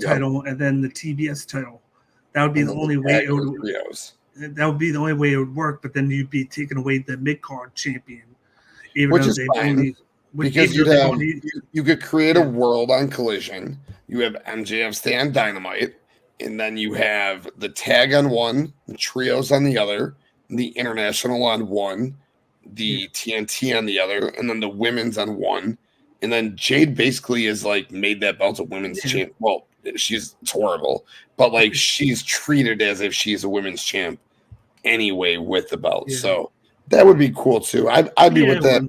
B: title and then the TBS title. That would be the only way it would. That would be the only way it would work. But then you'd be taking away the mid card champion,
A: which is fine. Because you could create a world on Collision. You have MJF stay on Dynamite, and then you have the tag on one, the trios on the other, the international on one, the TNT on the other, and then the women's on one. And then Jade basically is like made that belt a women's champ. Well, it's horrible, but like she's treated as if she's a women's champ anyway with the belt. Yeah. So that would be cool too. I'd be with that.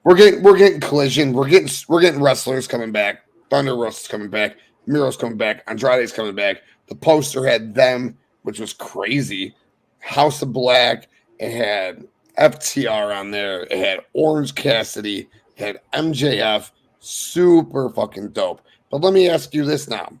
A: We're getting Collision. We're getting wrestlers coming back. Thunder Rosa's coming back. Miro's coming back. Andrade's coming back. The poster had them, which was crazy. House of Black. It had FTR on there. It had Orange Cassidy. It had MJF. Super fucking dope. But let me ask you this now.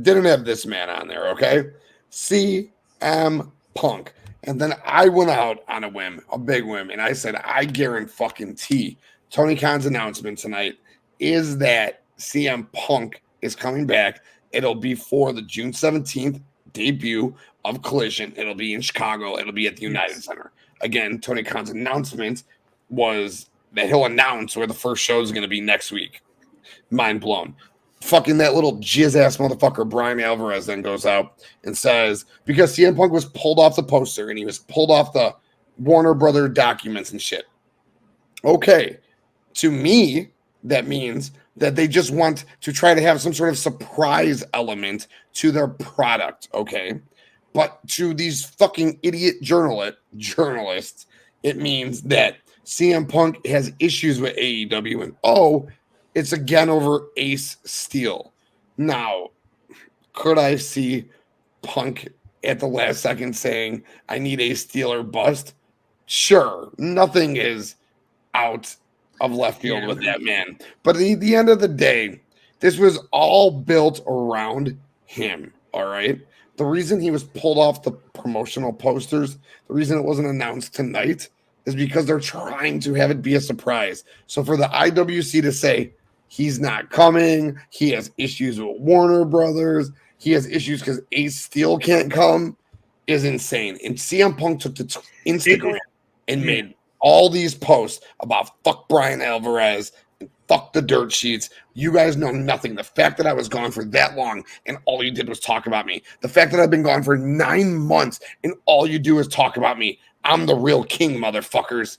A: Didn't have this man on there, okay? CM Punk. And then I went out on a whim, a big whim, and I said, I guarantee Tony Khan's announcement tonight is that CM Punk is coming back. It'll be for the June 17th debut of Collision. It'll be in Chicago. It'll be at the United Center. Again, Tony Khan's announcement was that he'll announce where the first show is going to be next week. Mind blown. Fucking that little jizz-ass motherfucker, Brian Alvarez, then goes out and says, because CM Punk was pulled off the poster and he was pulled off the Warner Brother documents and shit. Okay. To me, that means that they just want to try to have some sort of surprise element to their product, okay? But to these fucking idiot journalists, it means that CM Punk has issues with AEW and, it's again over Ace Steel. Now, could I see Punk at the last second saying, I need Ace Steel or bust? Sure. Nothing is out of left field with that man. But at the end of the day, this was all built around him, all right? The reason he was pulled off the promotional posters, the reason it wasn't announced tonight, is because they're trying to have it be a surprise. So for the IWC to say, he's not coming. He has issues with Warner Brothers. He has issues because Ace Steel can't come is insane. And CM Punk took to Instagram and made all these posts about fuck Brian Alvarez and fuck the dirt sheets. You guys know nothing. The fact that I was gone for that long and all you did was talk about me. The fact that I've been gone for 9 months and all you do is talk about me. I'm the real king, motherfuckers.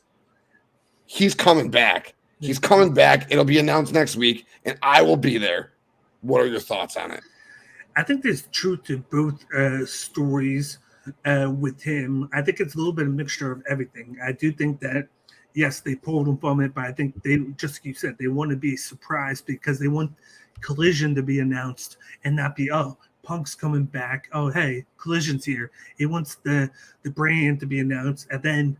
A: He's coming back. He's coming back. It'll be announced next week, and I will be there. What are your thoughts on it?
B: I think there's truth to both stories with him. I think it's a little bit of a mixture of everything. I do think that, yes, they pulled him from it, but I think they, just like you said, they want to be surprised because they want Collision to be announced and not be, Punk's coming back. Oh, hey, Collision's here. He wants the brand to be announced, and then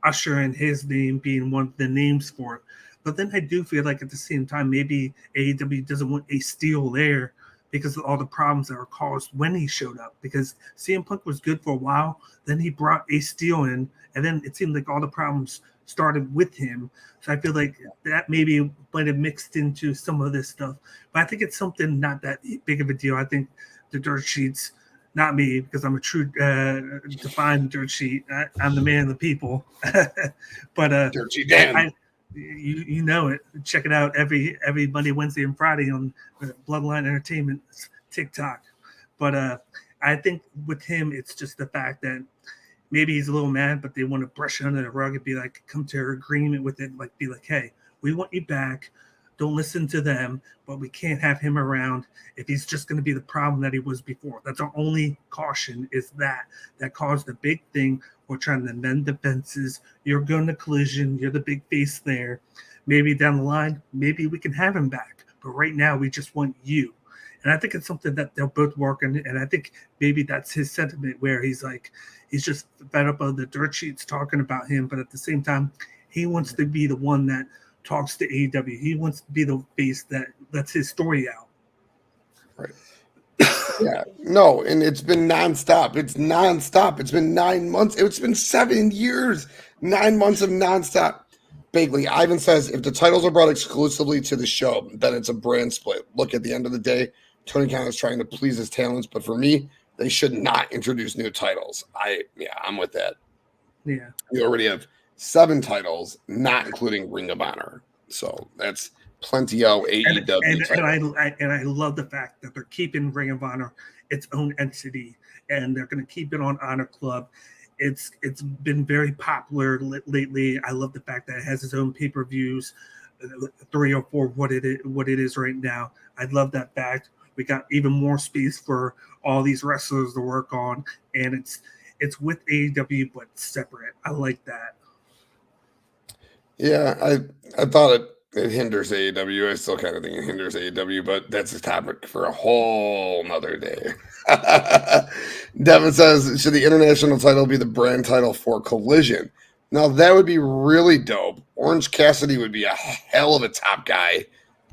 B: Usher and his name being one of the names for it. But then I do feel like at the same time, maybe AEW doesn't want a Steel there because of all the problems that were caused when he showed up. Because CM Punk was good for a while, then he brought a Steel in, and then it seemed like all the problems started with him. So I feel like that maybe might have mixed into some of this stuff. But I think it's something not that big of a deal. I think the dirt sheets, not me, because I'm a true defined dirt sheet. I'm the man of the people. But
A: Dirt sheet Dan.
B: You know it. Check it out every Monday, Wednesday, and Friday on Bloodline Entertainment TikTok. But I think with him, it's just the fact that maybe he's a little mad, but they want to brush it under the rug and be like, come to an agreement with it. Like, be like, hey, we want you back. Don't listen to them, but we can't have him around if he's just going to be the problem that he was before. That's our only caution, is that caused a big thing. We're trying to mend the fences. You're going to Collision. You're the big face there. Maybe down the line, maybe we can have him back. But right now, we just want you. And I think it's something that they'll both work on. And I think maybe that's his sentiment, where he's like, he's just fed up of the dirt sheets talking about him. But at the same time, he wants to be the one that talks to AEW. He wants to be the face that lets his story out.
A: Right. Yeah. No, and it's been nonstop. It's nonstop. It's been 9 months. It's been 7 years. 9 months of nonstop. Bagley, Ivan says, if the titles are brought exclusively to the show, then it's a brand split. Look, at the end of the day, Tony Khan is trying to please his talents, but for me, they should not introduce new titles. I'm with that.
B: Yeah.
A: We already have 7 titles, not including Ring of Honor. So that's plenty of AEW titles.
B: And I love the fact that they're keeping Ring of Honor its own entity, and they're going to keep it on Honor Club. It's been very popular lately. I love the fact that it has its own pay-per-views, 3 or 4, what it is right now. I love that fact. We got even more space for all these wrestlers to work on, and it's with AEW but separate. I like that.
A: Yeah, I thought it hinders AEW. I still kind of think it hinders AEW, but that's a topic for a whole nother day. Devin says, should the international title be the brand title for Collision? Now, that would be really dope. Orange Cassidy would be a hell of a top guy.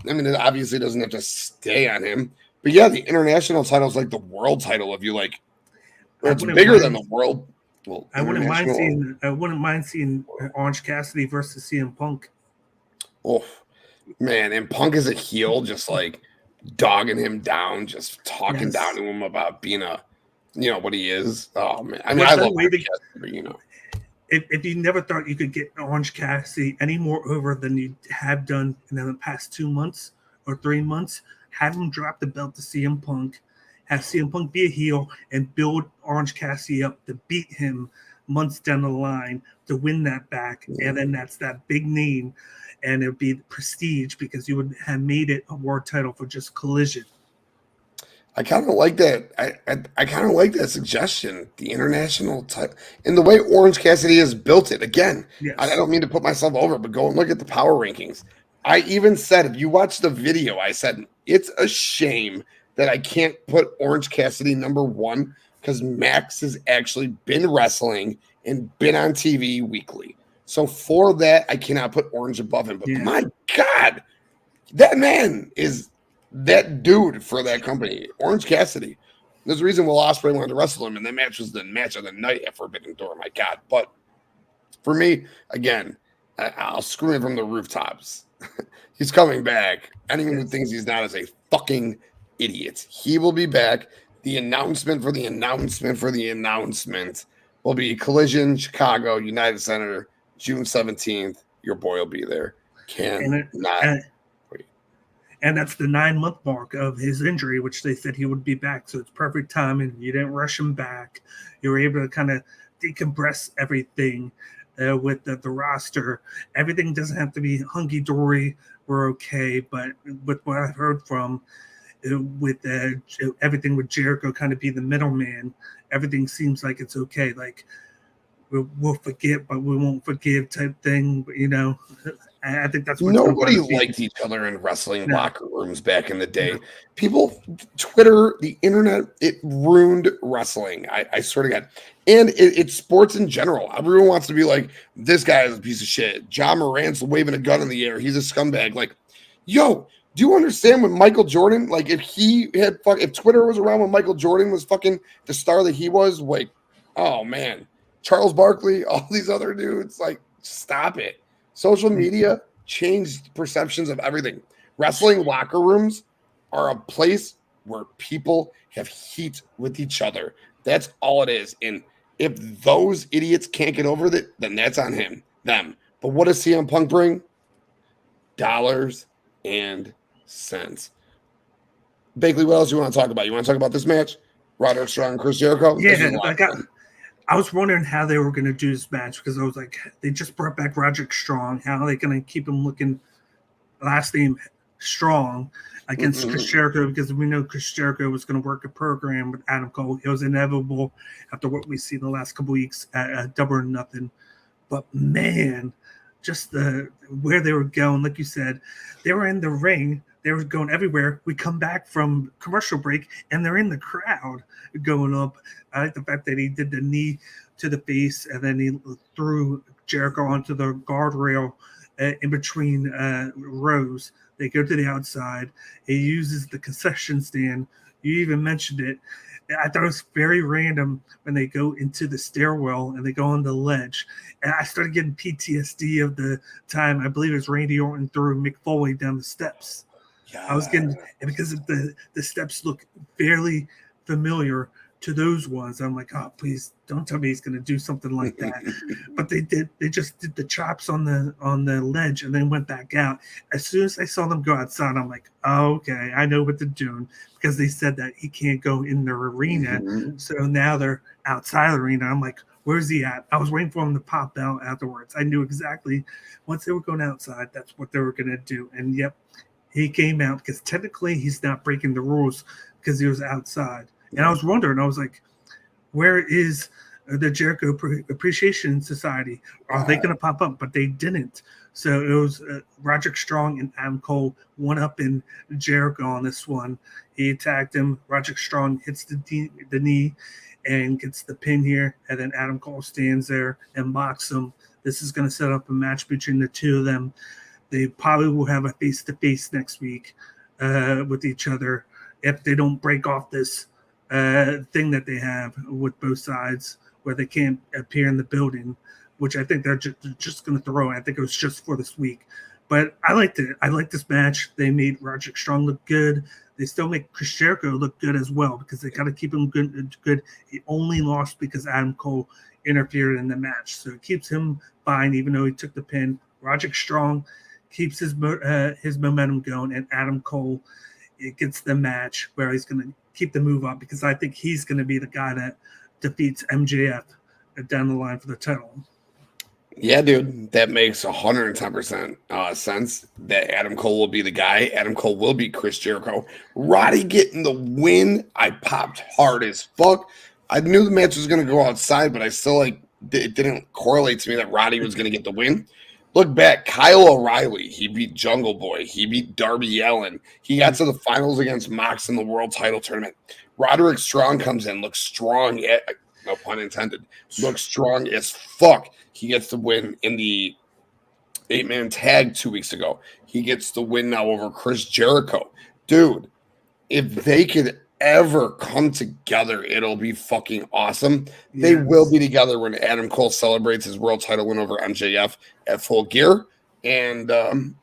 A: I mean, it obviously doesn't have to stay on him. But yeah, the international title is like the world title. If you like, it's bigger than the world. Well,
B: I wouldn't mind seeing Orange Cassidy versus CM Punk.
A: Oh man, and Punk is a heel, just like dogging him down, just talking down to him about being what he is. Oh man, I mean, I love Cassidy, but
B: If you never thought you could get Orange Cassidy any more over than you have done in the past 2 months or 3 months, have him drop the belt to CM Punk, have CM Punk be a heel, and build Orange Cassidy up to beat him months down the line to win that back. And then that's that big name, and it would be prestige because you would have made it a world title for just Collision.
A: I kind of like that. I kind of like that suggestion, the international title, and the way Orange Cassidy has built it. Again, yes. I don't mean to put myself over, but go and look at the power rankings. I even said, if you watch the video, I said, it's a shame that I can't put Orange Cassidy number 1 because Max has actually been wrestling and been on TV weekly. So for that, I cannot put Orange above him. But my God, that man is that dude for that company. Orange Cassidy. There's a reason Will Ospreay wanted to wrestle him, and that match was the match of the night at Forbidden Door. My God. But for me, again, I'll scream it from the rooftops. He's coming back. Anyone who thinks he's not is a fucking idiot. He will be back. The announcement for the announcement for the announcement will be Collision, Chicago, United Center, June 17th. Your boy will be there.
B: And that's the 9-month mark of his injury, which they said he would be back. So it's perfect timing. You didn't rush him back. You were able to kind of decompress everything with the roster. Everything doesn't have to be hunky-dory. We're okay. But with what I've heard from with everything with Jericho kind of be the middleman, everything seems like it's okay. Like, we'll forget, but we won't forgive type thing. But, I think that's what
A: nobody liked each other in wrestling locker rooms back in the day. People, Twitter, the internet, it ruined wrestling. I swear to God. And it's sports in general. Everyone wants to be like, this guy is a piece of shit. John Morant's waving a gun in the air. He's a scumbag. Like, yo, do you understand when Michael Jordan, like if Twitter was around when Michael Jordan was fucking the star that he was, like, oh man, Charles Barkley, all these other dudes, like, stop it. Social media changed perceptions of everything. Wrestling locker rooms are a place where people have heat with each other. That's all it is. And if those idiots can't get over it, then that's on them. But what does CM Punk bring? Dollars and cents. Bakley, what else do you want to talk about? You want to talk about this match? Roderick Strong and ChrisJericho?
B: Yeah, I was wondering how they were going to do this match because I was like, they just brought back Roderick Strong. How are they going to keep him looking last name Strong against ChrisJericho? Because we know ChrisJericho was going to work a program with AdamCole. It was inevitable after what we've seen the last couple weeks at Double or Nothing. But man, just where they were going, like you said, they were in the ring. They were going everywhere. We come back from commercial break, and they're in the crowd going up. I like the fact that he did the knee to the face, and then he threw Jericho onto the guardrail in between rows. They go to the outside. He uses the concession stand You even mentioned it. I thought it was very random when they go into the stairwell and they go on the ledge. And I started getting PTSD of the time, I believe it was Randy Orton threw Mick Foley down the steps. Yeah. I was getting, and because of the steps look fairly familiar to those ones, I'm like, oh, please don't tell me he's going to do something like that. But they did. They just did the chops on the ledge and then went back out. As soon as I saw them go outside, I'm like, oh, okay, I know what they're doing, because they said that he can't go in the arena. So now they're outside the arena. I'm like, where's he at? I was waiting for him to pop out afterwards. I knew exactly once they were going outside, that's what they were going to do. And yep, he came out, because technically he's not breaking the rules because he was outside. And I was wondering, I was like, where is the Jericho Appreciation Society? Are they going to pop up? But they didn't. So it was Roderick Strong and Adam Cole one up in Jericho on this one. He attacked him. Roderick Strong hits the knee and gets the pin here. And then Adam Cole stands there and mocks him. This is going to set up a match between the two of them. They probably will have a face-to-face next week with each other if they don't break off this thing that they have with both sides where they can't appear in the building, which I think they're just going to throw. I think it was just for this week. But I liked it. I liked this match. They made Roderick Strong look good. They still make ChrisJericho look good as well, because they got to keep him good. He only lost because Adam Cole interfered in the match. So it keeps him fine, even though he took the pin. Roderick Strong keeps his momentum going, and Adam Cole, it gets the match where he's going to keep the move up, because I think he's going to be the guy that defeats MJF down the line for the title.
A: Yeah, dude, that makes 110% sense that Adam Cole will be the guy. Adam Cole will beat ChrisJericho. Roddy getting the win. I popped hard as fuck. I knew the match was going to go outside, but I still it didn't correlate to me that Roddy was going to get the win. Look back, Kyle O'Reilly, he beat Jungle Boy. He beat Darby Allin. He got to the finals against Mox in the world title tournament. Roderick Strong comes in, looks strong, no pun intended, looks strong as fuck. He gets the win in the 8-man tag 2 weeks ago. He gets the win now over ChrisJericho. Dude, if they could ever come together, it'll be fucking awesome. Yes. They will be together when Adam Cole celebrates his world title win over MJF at Full Gear. And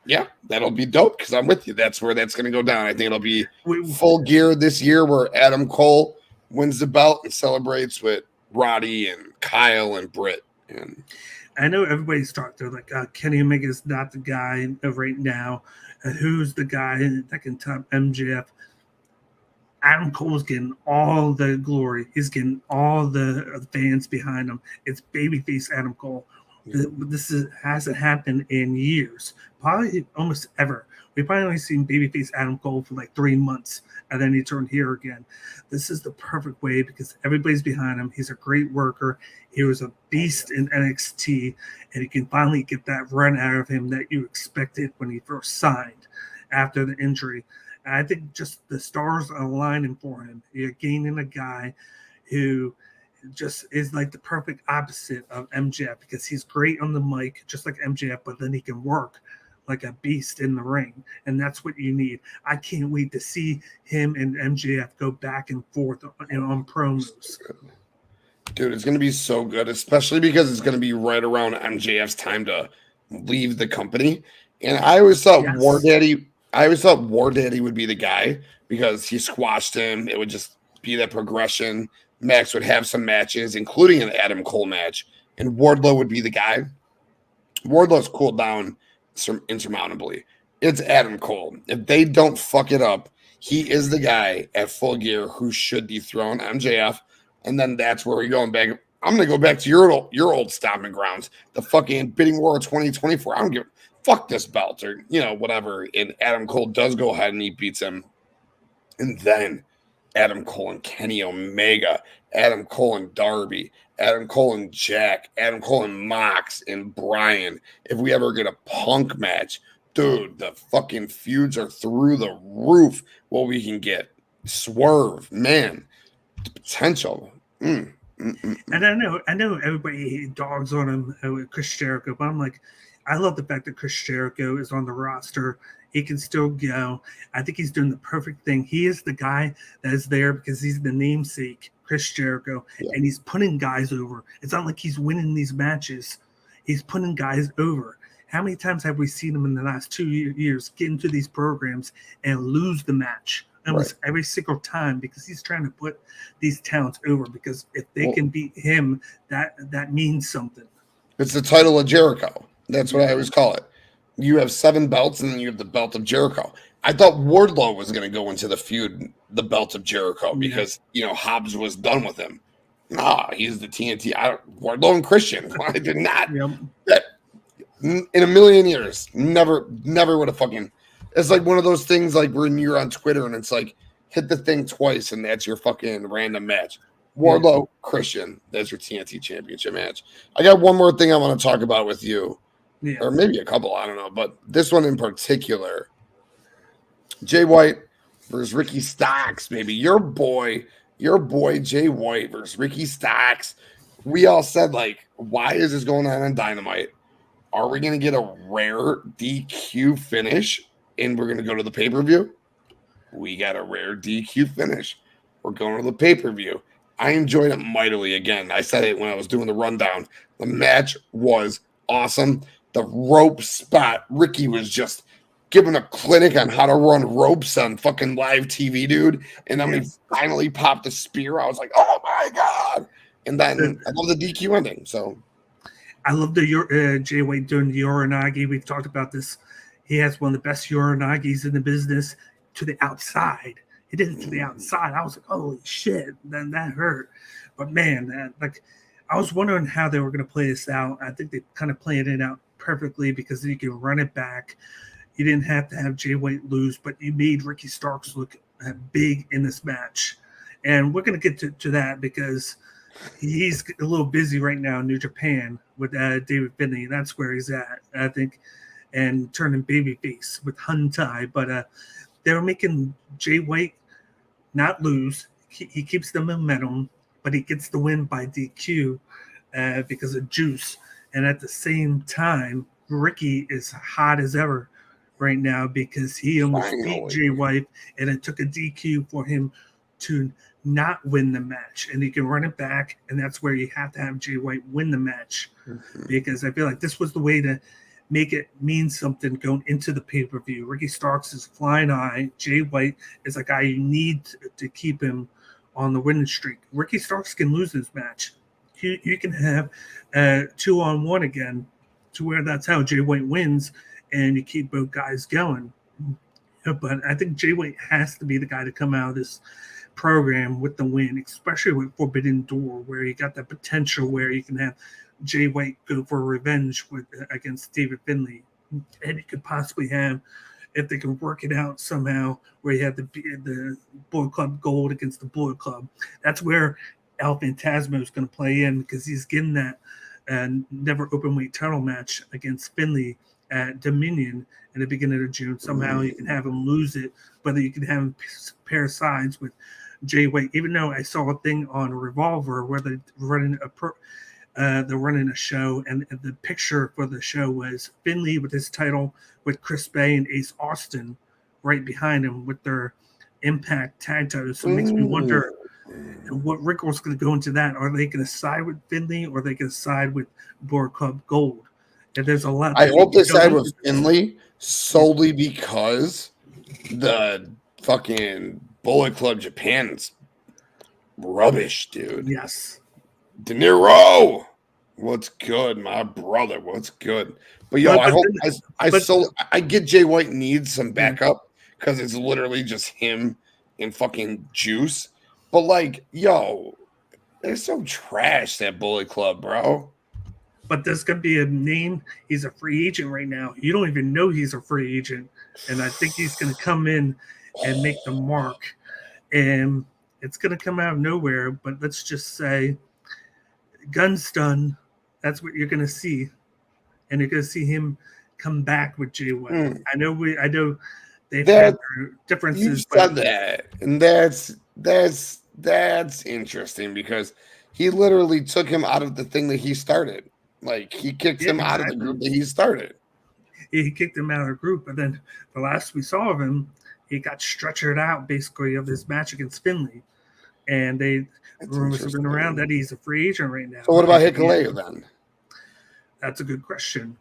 A: yeah, that'll be dope, because I'm with you. That's where that's going to go down. I think it'll be Full Gear this year, where Adam Cole wins the belt and celebrates with Roddy and Kyle and Britt. And
B: I know everybody's talking, they're like, Kenny Omega is not the guy right now. Who's the guy that can top MJF? Adam Cole's getting all the glory. He's getting all the fans behind him. It's babyface Adam Cole. This hasn't happened in years, probably almost ever. We've probably only seen babyface Adam Cole for like 3 months, and then he turned heel again. This is the perfect way, because everybody's behind him. He's a great worker. He was a beast in NXT, and you can finally get that run out of him that you expected when he first signed after the injury. And I think just the stars are aligning for him. You're gaining a guy who just is like the perfect opposite of MJF, because he's great on the mic, just like MJF, but then he can work like a beast in the ring, and that's what you need. I can't wait to see him and MJF go back and forth on promos.
A: Dude, it's going to be so good, especially because it's going to be right around MJF's time to leave the company. And I always thought War Daddy would be the guy, because he squashed him. It would just be that progression. Max would have some matches, including an Adam Cole match, and Wardlow would be the guy. Wardlow's cooled down insurmountably. It's Adam Cole. If they don't fuck it up, he is the guy at Full Gear who should dethrone MJF, and then that's where we're going back. I'm going to go back to your old stomping grounds, the fucking bidding war of 2024. I don't give fuck this belt, or whatever. And Adam Cole does go ahead and he beats him, and then Adam Cole and Kenny Omega, Adam Cole and Darby, Adam Cole and Jack, Adam Cole and Mox and Brian. If we ever get a Punk match, dude, the fucking feuds are through the roof. What we can get, Swerve, man, the potential.
B: And I know everybody dogs on him with ChrisJericho, but I'm like, I love the fact that Chris Jericho is on the roster. He can still go. I think he's doing the perfect thing. He is the guy that is there because he's the namesake, Chris Jericho, and he's putting guys over. It's not like he's winning these matches. He's putting guys over. How many times have we seen him in the last 2 years get into these programs and lose the match? Almost every single time, because he's trying to put these talents over, because if they can beat him, that means something.
A: It's the title of Jericho. That's what I always call it. You have 7 belts, and then you have the belt of Jericho. I thought Wardlow was going to go into the feud, the belt of Jericho, because, Hobbs was done with him. Nah, he's the TNT. Wardlow and Christian. I did not. In a million years, never would have fucking. It's like one of those things like when you're on Twitter and it's like hit the thing twice and that's your fucking random match. Wardlow, Christian, that's your TNT Championship match. I got one more thing I want to talk about with you. Or maybe a couple, I don't know, but this one in particular, JayWhite versus RickyStarks, baby. Your boy JayWhite versus RickyStarks. We all said, like, why is this going on Dynamite? Are we going to get a rare DQ finish and we're going to go to the pay-per-view? We got a rare DQ finish. We're going to the pay-per-view. I enjoyed it mightily. Again, I said it when I was doing the rundown. The match was awesome. The rope spot, Ricky was just giving a clinic on how to run ropes on fucking live TV, dude. And then when he finally popped the spear, I was like, oh my God. And then I love the DQ ending. So
B: I love the JayWhite doing the Uranagi. We've talked about this. He has one of the best Uranagis in the business to the outside. He did it to the outside. I was like, holy shit, then that hurt. But man, I was wondering how they were going to play this out. I think they kind of played it out perfectly because you can run it back. You didn't have to have JayWhite lose, but you made RickyStarks look big in this match. And we're going to get to that because he's a little busy right now in New Japan with David Finlay. That's where he's at, I think, and turning babyface with Huntai. But they were making JayWhite not lose. He keeps the momentum, but he gets the win by DQ because of juice. And at the same time, Ricky is hot as ever right now because he almost beat JayWhite, and it took a DQ for him to not win the match. And he can run it back, and that's where you have to have JayWhite win the match because I feel like this was the way to make it mean something going into the pay-per-view. RickyStarks is flying high. JayWhite is a guy you need to keep him on the winning streak. RickyStarks can lose this match. You can have 2-on-1 again to where that's how JayWhite wins, and you keep both guys going. But I think JayWhite has to be the guy to come out of this program with the win, especially with Forbidden Door, where you got that potential where you can have JayWhite go for revenge against David Finlay. And you could possibly have, if they can work it out somehow, where you have the Bullet Club Gold against the Bullet Club. That's where El Phantasmo is going to play in because he's getting that never openweight title match against Finlay at Dominion in the beginning of June. Somehow you can have him lose it, whether you can have him pair sides with JayWhite. Even though I saw a thing on Revolver where they're running a show, and the picture for the show was Finlay with his title with Chris Bay and Ace Austin right behind him with their Impact tag titles. So it makes me wonder what Rick was going to go into that. Are they going to side with Finlay or are they going to side with Bullet Club Gold? And there's a lot.
A: I hope they side with Finlay solely because the fucking Bullet Club Japan's rubbish, dude.
B: Yes.
A: De Niro, what's good, my brother? What's good? But yo, I hope I get JayWhite needs some backup because it's literally just him and fucking Juice. But like, yo, they're so trash, that Bullet Club, bro.
B: But there's gonna be a name. He's a free agent right now. You don't even know he's a free agent, and I think he's gonna come in and make the mark, and it's gonna come out of nowhere. But let's just say, Gunstun, that's what you're gonna see, and you're gonna see him come back with JayWhite. I know they've had their differences.
A: You said that, and that's interesting because he literally took him out of the thing that he started. Like, he kicked him out of the group that he started.
B: He kicked him out of the group, but then the last we saw of him, he got stretchered out basically of his match against Finley. And rumors have been around that he's a free agent right now.
A: So what about Hikaru then?
B: That's a good question.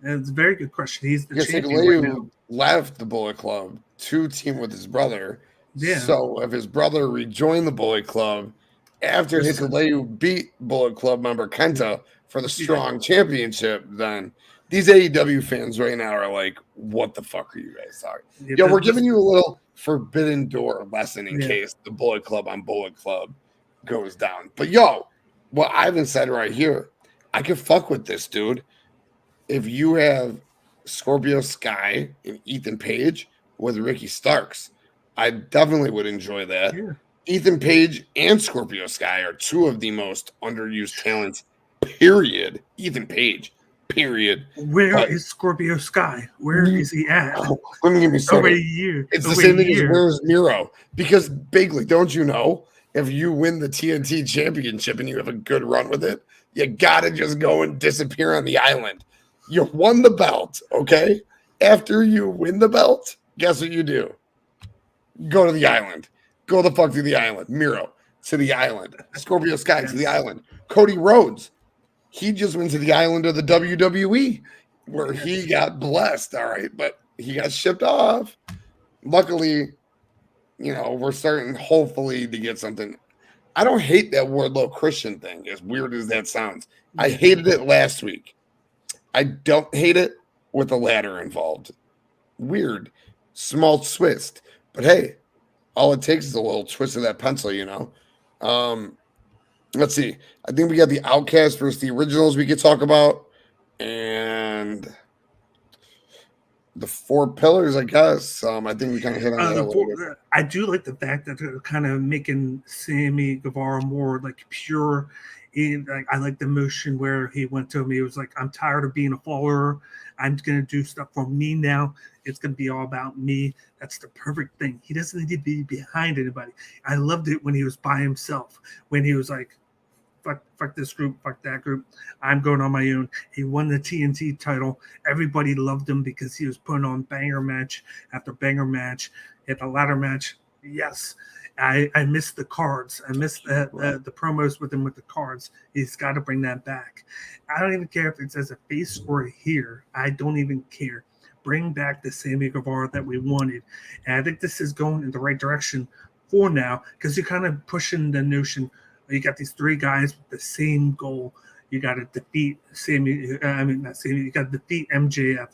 B: It's a very good question. He's the champion
A: Hikaru
B: right now.
A: Left the Bullet Club to team with his brother.
B: Yeah.
A: So if his brother rejoined the Bullet Club after Hikaru beat Bullet Club member Kenta for the Strong Championship, then these AEW fans right now are like, what the fuck are you guys talking? Yo, we're giving you a little Forbidden Door lesson in case the Bullet Club on Bullet Club goes down. But yo, what Ivan said right here, I can fuck with this, dude. If you have Scorpio Sky and Ethan Page with RickyStarks, I definitely would enjoy that. Yeah. Ethan Page and Scorpio Sky are two of the most underused talents, period. Ethan Page, period.
B: Where is Scorpio Sky? Where is he at?
A: Let me give you something.
B: Over a year.
A: It's the same thing as where's Miro? Because Bigley, don't you know, if you win the TNT championship and you have a good run with it, you gotta just go and disappear on the island. You won the belt, okay? After you win the belt, guess what you do? Go to the island. Go the fuck to the island. Miro to the island. Scorpio Sky to the island. Cody Rhodes, he just went to the island of the WWE where he got blessed, all right? But he got shipped off. Luckily, we're starting hopefully to get something. I don't hate that Wardlow Christian thing, as weird as that sounds. I hated it last week. I don't hate it with the ladder involved. Weird. Small twist. But hey, all it takes is a little twist of that pencil, Let's see. I think we got the Outcasts versus the Originals we could talk about. And the Four Pillars, I guess. I think we kind of hit on that a little bit.
B: I do like the fact that they're kind of making Sammy Guevara more like pure. I like the motion where he went to him. He was like, I'm tired of being a follower. I'm going to do stuff for me now. It's going to be all about me. That's the perfect thing. He doesn't need to be behind anybody. I loved it when he was by himself, when he was like, fuck this group, fuck that group. I'm going on my own. He won the TNT title. Everybody loved him because he was putting on banger match after banger match. At the ladder match, yes. I missed the cards. I missed the promos with him with the cards. He's got to bring that back. I don't even care if it's as a face or a heel. I don't even care. Bring back the Sammy Guevara that we wanted. And I think this is going in the right direction for now because you're kind of pushing the notion. You got these three guys with the same goal. You got to defeat you got to defeat MJF.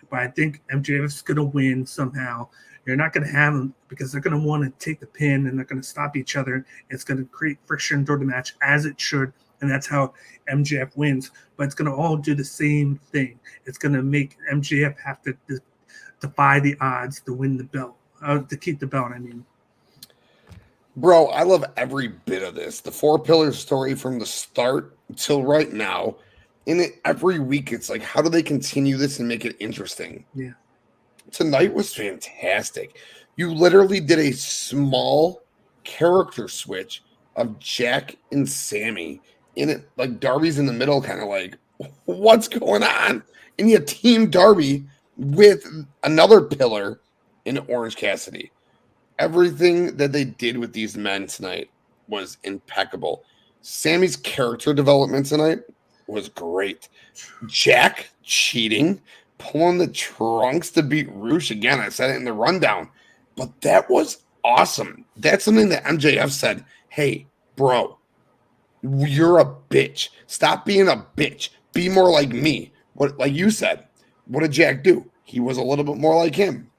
B: But I think MJF's going to win somehow. You're not going to have them because they're going to want to take the pin and they're going to stop each other. It's going to create friction during the match as it should. And that's how MJF wins. But it's going to all do the same thing. It's going to make MJF have to defy the odds to win the belt, to keep the belt, I mean.
A: Bro, I love every bit of this. The Four Pillars story from the start till right now. Every week, it's like, how do they continue this and make it interesting?
B: Yeah.
A: Tonight was fantastic. You literally did a small character switch of Jack and Sammy in it. Like Darby's in the middle, kind of like, what's going on? And you have Team Darby with another pillar in Orange Cassidy. Everything that they did with these men tonight was impeccable. Sammy's character development tonight was great. Jack cheating, pulling the trunks to beat Roosh. Again, I said it in the rundown, but that was awesome. That's something that MJF said, hey, bro, you're a bitch. Stop being a bitch. Be more like me. What, like you said, what did Jack do? He was a little bit more like him.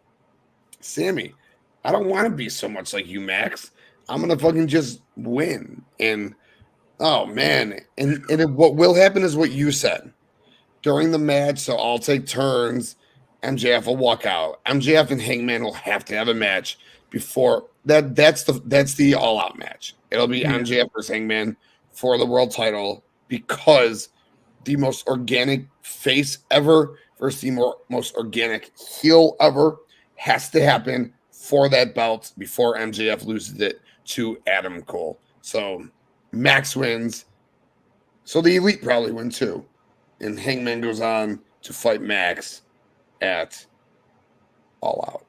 A: Sammy, I don't want to be so much like you, Max. I'm going to fucking just win. And, oh, man. And what will happen is what you said. During the match, so I'll take turns. MJF will walk out. MJF and Hangman will have to have a match before that. That's the all-out match. It'll be MJF versus Hangman for the world title because the most organic face ever versus the most organic heel ever has to happen for that belt before MJF loses it to AdamCole. So Max wins. So the Elite probably win too. and Hangman goes on to fight Max at All Out.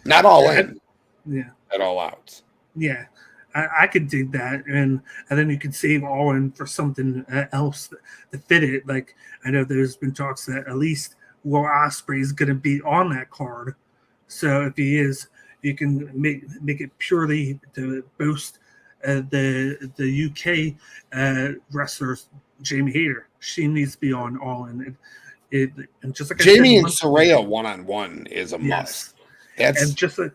A: Not All In.
B: Yeah.
A: At All Out.
B: Yeah. I could dig that, and then you could save All In for something else to fit it. Like, I know there's been talks that at least Will Ospreay is going to be on that card. So if he is, you can make it purely to boast the UK wrestlers, Jamie Hayter. She needs to be on All In. And just like
A: Jamie and Saraya one-on-one is a must.
B: Just like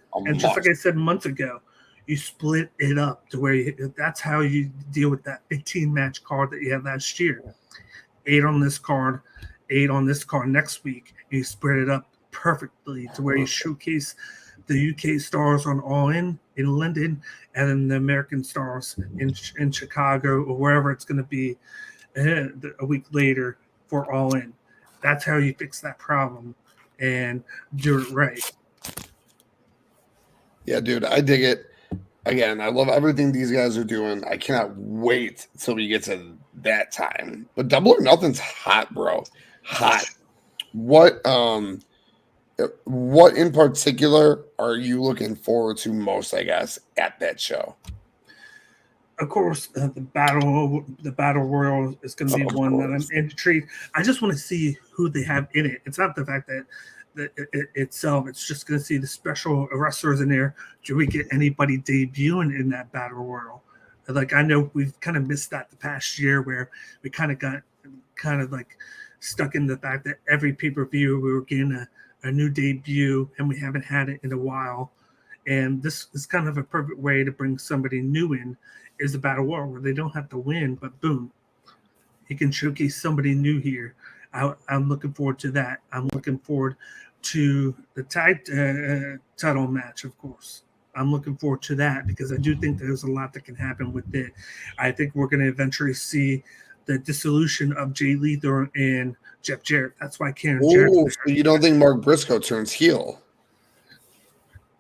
B: I said months ago, you split it up to where that's how you deal with that 15-match card that you had last year. 8 on this card, 8 on this card next week. You spread it up perfectly to where you showcase the UK stars on All In London, and then the American stars in Chicago or wherever it's going to be a week later for All In. That's how you fix that problem and do it right.
A: Yeah, dude, I dig it. Again, I love everything these guys are doing. I cannot wait till we get to that time. But Double or Nothing's hot, bro. Hot. What in particular are you looking forward to most, I guess, at that show?
B: Of course, the battle royal is going to be one that I'm intrigued. I just want to see who they have in it. It's not the fact that itself. It's just going to see the special wrestlers in there. Do we get anybody debuting in that battle royal? Like, I know we've kind of missed that the past year, where we kind of got like stuck in the fact that every pay-per-view we were getting a new debut, and we haven't had it in a while. And this is kind of a perfect way to bring somebody new in, is the battle royal, where they don't have to win, but boom, you can showcase somebody new here. I'm looking forward to that. I'm looking forward to the tag title match, of course. I'm looking forward to that because I do think there's a lot that can happen with it. I think we're going to eventually see the dissolution of Jay Lethal and Jeff Jarrett. That's why Karen Jarrett.
A: So you don't think Mark Briscoe turns heel?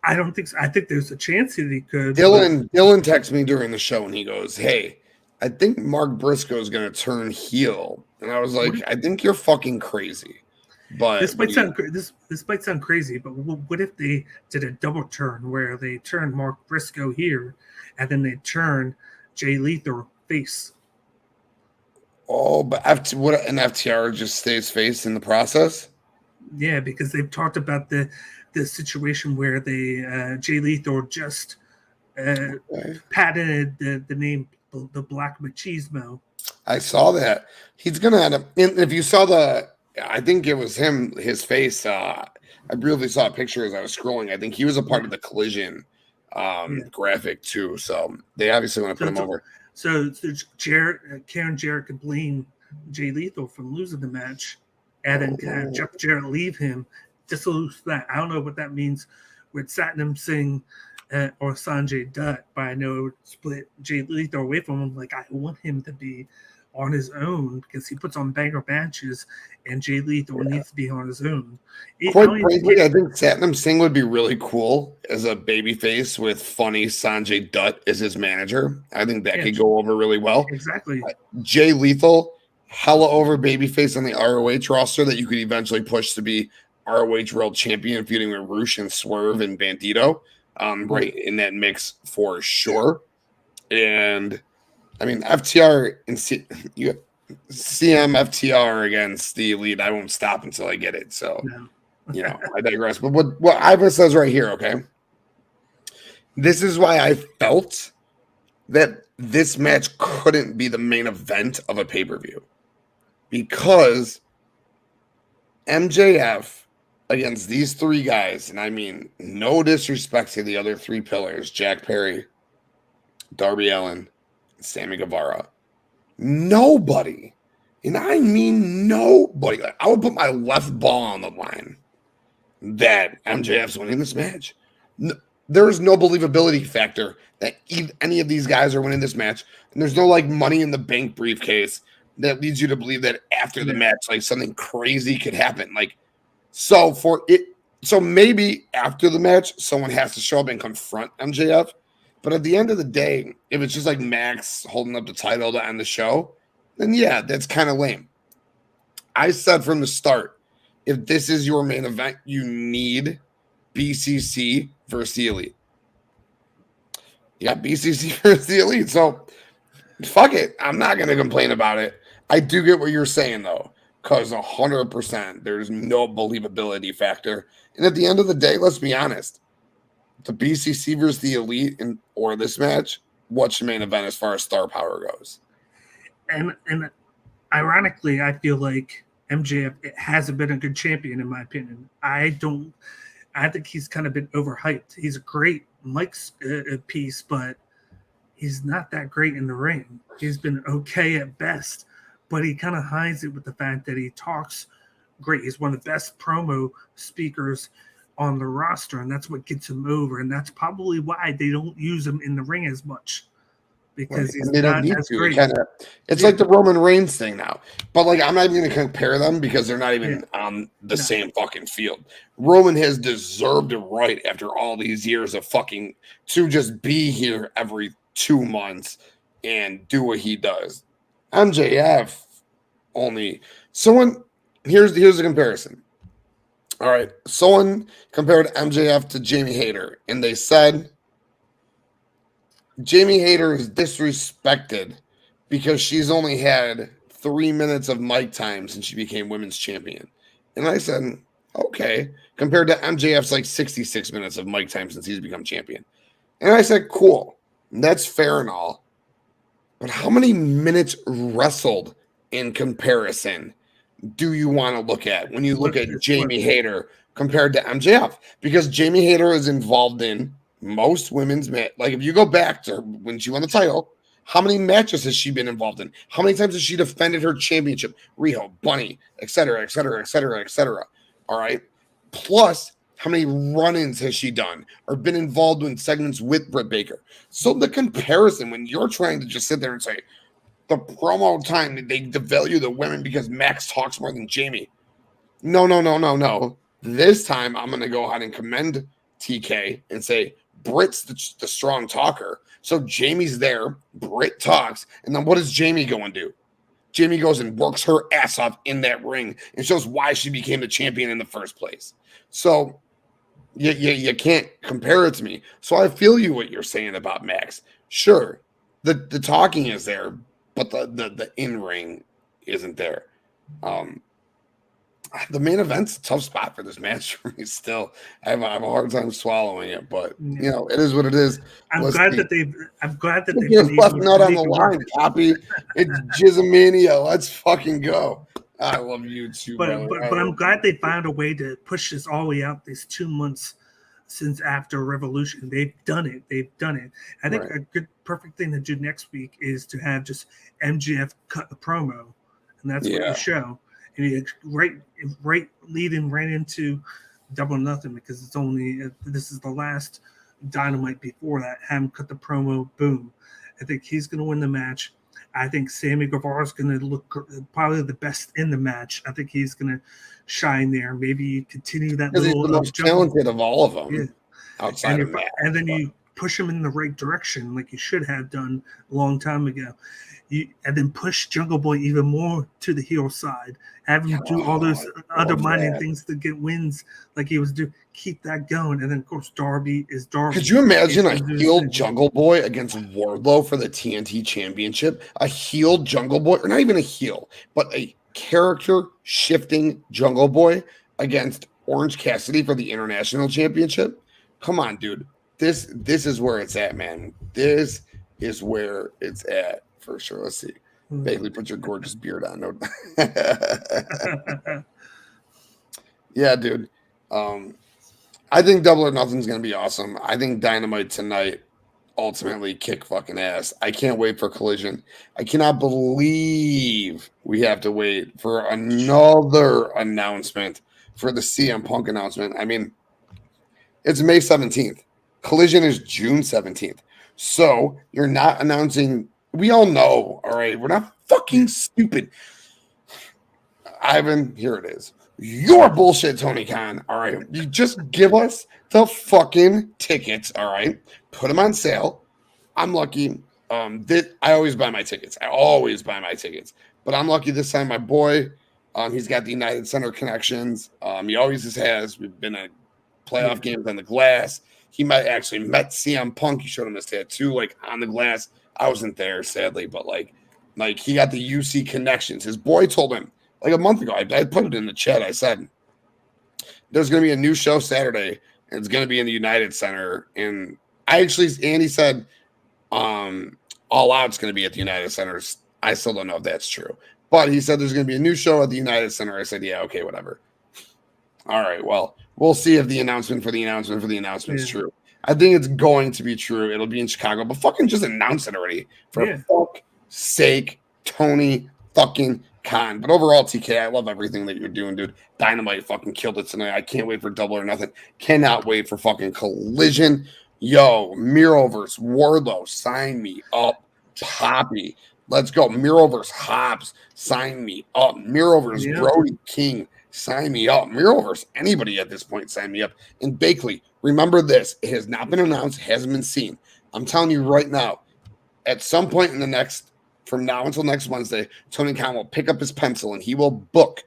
B: I don't think so. I think there's a chance that he could.
A: Dylan texted me during the show and he goes, "Hey, I think Mark Briscoe is going to turn heel." And I was like, "I think you're fucking crazy." But
B: this might sound crazy, but what if they did a double turn where they turned Mark Briscoe here and then they turn Jay Lethal face?
A: Oh, but what an FTR just stays face in the process?
B: Yeah, because they've talked about the situation where they Jay Lethal just patented the name the Black Machismo.
A: I saw that. He's gonna end up. If you saw I think it was him. His face. I briefly saw a picture as I was scrolling. I think he was a part of the Collision graphic too. So they obviously want to put him over.
B: So Karen Jarrett could blame Jay Lethal from losing the match, and then have Jeff Jarrett leave him. Dissolve that. I don't know what that means with Satnam Singh or Sanjay Dutt, but I know it would split Jay Lethal away from him. Like, I want him to be on his own because he puts on banger matches, and Jay Lethal needs to be on his own.
A: Quite frankly, I think Satnam Singh would be really cool as a babyface with funny Sanjay Dutt as his manager. I think that could go over really well.
B: Exactly.
A: Jay Lethal, hella over babyface on the ROH roster that you could eventually push to be ROH World Champion, feuding with Roosh and Swerve and Bandito. Right in that mix for sure. And I mean, FTR and CM FTR against the Elite. I won't stop until I get it. So, I digress. But what Ivan says right here, okay? This is why I felt that this match couldn't be the main event of a pay-per-view. Because MJF against these three guys, and I mean no disrespect to the other three pillars, Jack Perry, Darby Allin, and Sammy Guevara. Nobody, and I mean nobody, like, I would put my left ball on the line that MJF's winning this match. There is no believability factor that any of these guys are winning this match, and there's no like money in the bank briefcase that leads you to believe that after the match, like something crazy could happen. Like, so maybe after the match, someone has to show up and confront MJF. But at the end of the day, if it's just like Max holding up the title to end the show, then yeah, that's kind of lame. I said from the start, if this is your main event, you need BCC versus the Elite. You got BCC versus the Elite, so fuck it. I'm not going to complain about it. I do get what you're saying, though, because 100% there's no believability factor. And at the end of the day, let's be honest, the BCC versus the Elite or this match, what's the main event as far as star power goes?
B: And ironically, I feel like MJF hasn't been a good champion, in my opinion. I think he's kind of been overhyped. He's a great mic piece, but he's not that great in the ring. He's been okay at best, but he kind of hides it with the fact that he talks great. He's one of the best promo speakers on the roster, and that's what gets him over. And that's probably why they don't use him in the ring as much, because he's not as great.
A: It's like the Roman Reigns thing now. But like, I'm not even going to compare them because they're not even on the same fucking field. Roman has deserved a right after all these years of fucking to just be here every 2 months and do what he does. MJF only here's the comparison. All right, someone compared MJF to Jamie Hayter, and they said Jamie Hayter is disrespected because she's only had 3 minutes of mic time since she became women's champion. And I said, okay, compared to MJF's like 66 minutes of mic time since he's become champion. And I said, cool, that's fair and all. But how many minutes wrestled in comparison do you want to look at when you look at Jamie Hayter compared to MJF? Because Jamie Hayter is involved in most women's matches. Like if you go back to when she won the title, how many matches has she been involved in? How many times has she defended her championship? Riho, Bunny, etc., etc., etc., etc. All right. Plus, how many run-ins has she done or been involved in segments with Britt Baker? So the comparison, when you're trying to just sit there and say, the promo time, they devalue the women because Max talks more than Jamie. No. This time, I'm going to go ahead and commend TK and say, Britt's the strong talker. So Jamie's there, Britt talks, and then what does Jamie go and do? Jamie goes and works her ass off in that ring and shows why she became the champion in the first place. So you can't compare it to me. So I feel you what you're saying about Max. Sure, the talking is there, but the in-ring isn't there. The main event's a tough spot for this match for me still. I have a hard time swallowing it, but you know, it is what it is.
B: I'm glad that they've
A: just left nut on the line, Copy. It's Jizzamania. Let's fucking go. I love you too,
B: but I'm glad they found a way to push this all the way out these 2 months since after Revolution. They've done it. I think a good perfect thing to do next week is to have just MJF cut a promo, and that's what you show. And it's right leading right into Double Nothing, because it's only this is the last Dynamite before that. Have him cut the promo, boom. I think he's going to win the match. I think Sammy Guevara is going to look probably the best in the match. I think he's going to shine there. Maybe you continue that little.
A: He's the most talented of all of them.
B: Yeah.
A: Outside of that,
B: and then you push him in the right direction, like you should have done a long time ago. And then push Jungle Boy even more to the heel side. Have him do all those undermining things to get wins, like he was doing. Keep that going, and then of course Darby is Darby.
A: Could you imagine a healed Jungle Boy against Wardlow for the TNT Championship? A healed Jungle Boy, or not even a heel, but a character shifting Jungle Boy against Orange Cassidy for the International Championship? Come on, dude. This is where it's at, man. This is where it's at for sure. Let's see. Bailey, put your gorgeous beard on. No. Yeah, dude. I think Double or Nothing's going to be awesome. I think Dynamite tonight ultimately kick fucking ass. I can't wait for Collision. I cannot believe we have to wait for another announcement for the CM Punk announcement. I mean, it's May 17th. Collision is June 17th. So you're not announcing. We all know, all right? We're not fucking stupid. Ivan, here it is. Your bullshit, Tony Khan. All right. You just give us the fucking tickets. All right. Put them on sale. I'm lucky. I always buy my tickets. But I'm lucky this time. My boy He's got the United Center connections. He always has. We've been at playoff games on the glass. He might actually met CM Punk. He showed him his tattoo, like on the glass. I wasn't there, sadly, but like he got the UC connections. His boy told him like a month ago. I put it in the chat. I said there's going to be a new show Saturday, and it's going to be in the United Center. And he said, All Out's going to be at the United Center. I still don't know if that's true, but he said there's going to be a new show at the United Center. I said, yeah, okay, whatever. All right, well, we'll see if the announcement is true. I think it's going to be true. It'll be in Chicago, but fucking just announce it already. For fuck's sake, Tony fucking Khan. But overall, TK, I love everything that you're doing, dude. Dynamite fucking killed it tonight. I can't wait for Double or Nothing. Cannot wait for fucking Collision. Yo, Miro versus Wardlow, sign me up. Poppy, let's go. Miro versus Hobbs, sign me up. Miro versus Brody King, sign me up. Miro versus anybody at this point, sign me up. And Bakley, remember this. It has not been announced, hasn't been seen. I'm telling you right now, at some point in the next, from now until next Wednesday, Tony Khan will pick up his pencil and he will book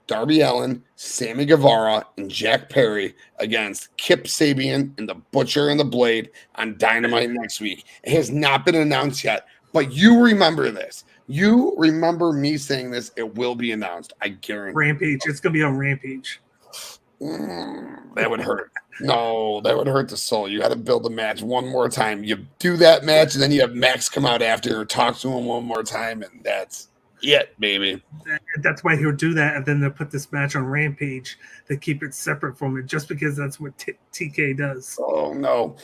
A: Darby Allin, Sammy Guevara, and Jack Perry against Kip Sabian and the Butcher and the Blade on Dynamite next week. It has not been announced yet, but you remember this. You remember me saying this. It will be announced. I guarantee.
B: Rampage. It's going to be on Rampage.
A: That would hurt. No, that would hurt the soul. You got to build the match one more time. You do that match, and then you have Max come out after, talk to him one more time, and that's it, baby.
B: That's why he'll do that, and then they'll put this match on Rampage to keep it separate from it, just because that's what TK does.
A: Oh, no.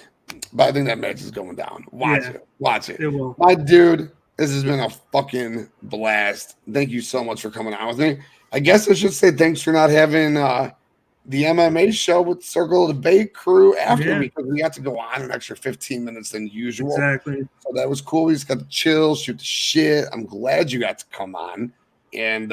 A: But I think that match is going down. Watch it.
B: It will.
A: My dude, this has been a fucking blast. Thank you so much for coming on with me. I guess I should say thanks for not having the MMA show with Circle of the Bay crew after me, because we got to go on an extra 15 minutes than usual.
B: Exactly.
A: So that was cool. We just got to chill, shoot the shit. I'm glad you got to come on. And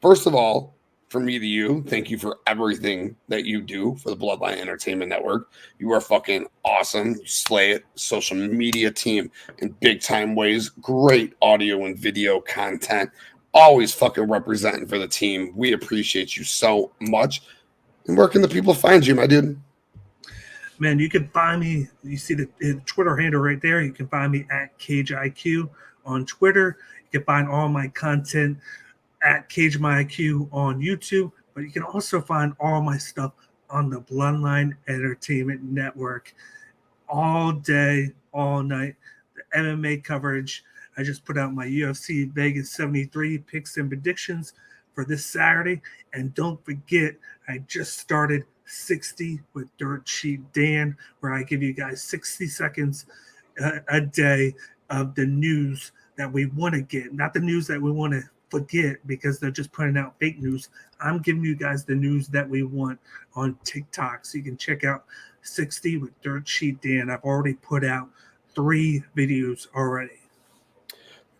A: first of all, from me to you, thank you for everything that you do for the Bloodline Entertainment Network. You are fucking awesome. You slay it. Social media team in big time ways. Great audio and video content. Always fucking representing for the team. We appreciate you so much. And where can the people find you, my dude?
B: Man, you can find me. You see the Twitter handle right there. You can find me at CageIQ on Twitter. You can find all my content at CageMyIQ on YouTube. But you can also find all my stuff on the Bloodline Entertainment Network. All day, all night. The MMA coverage. I just put out my UFC Vegas 73 picks and predictions for this Saturday. And don't forget, I just started 60 with Dirt Sheet Dan, where I give you guys 60 seconds a day of the news that we want to get, not the news that we want to forget because they're just putting out fake news. I'm giving you guys the news that we want on TikTok. So you can check out 60 with Dirt Sheet Dan. I've already put out 3 videos already.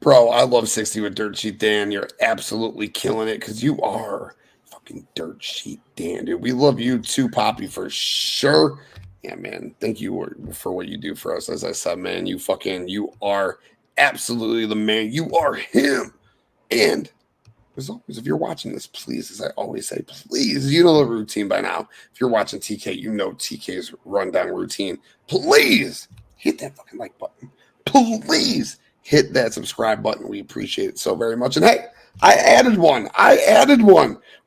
A: Bro, I love 60 with Dirt Sheet Dan. You're absolutely killing it because you are fucking Dirt Sheet Dan, dude. We love you too, Poppy, for sure. Yeah, man. Thank you for what you do for us. As I said, man, you are absolutely the man. You are him. And as always, if you're watching this, please, as I always say, please, you know the routine by now. If you're watching TK, you know TK's rundown routine. Please hit that fucking like button. Please hit that subscribe button. We appreciate it so very much. And hey, I added one.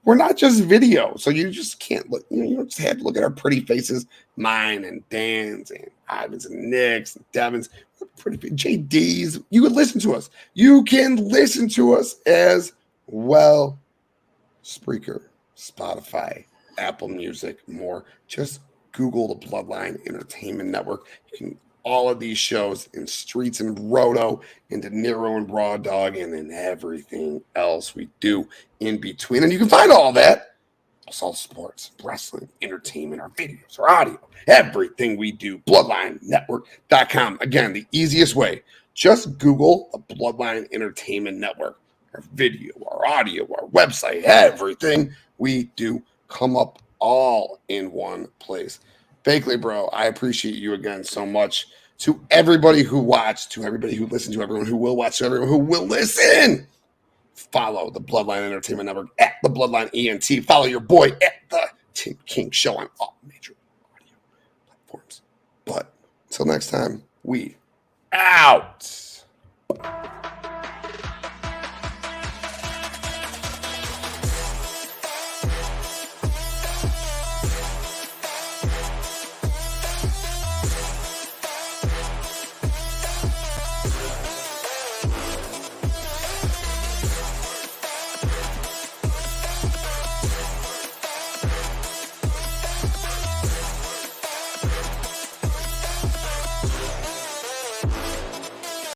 A: We're not just video, so you just can't look. You don't just have to look at our pretty faces. Mine and Dan's and Ivan's and Nick's and Devin's. Pretty JD's. You can listen to us. You can listen to us as well. Spreaker, Spotify, Apple Music, more. Just Google the Bloodline Entertainment Network. You can all of these shows in Streets and Roto, and De Niro and Raw Dog, and then everything else we do in between. And you can find all that. It's all sports, wrestling, entertainment, our videos, our audio, everything we do. BloodlineNetwork.com. Again, the easiest way. Just Google the Bloodline Entertainment Network. Our video, our audio, our website, everything we do come up all in one place. Bakley, bro, I appreciate you again so much. To everybody who watched, to everybody who listened, to everyone who will watch, to everyone who will listen, Follow the Bloodline Entertainment Network at the Bloodline ENT. Follow your boy at the Tim King Show on all major audio platforms. But until next time, we out.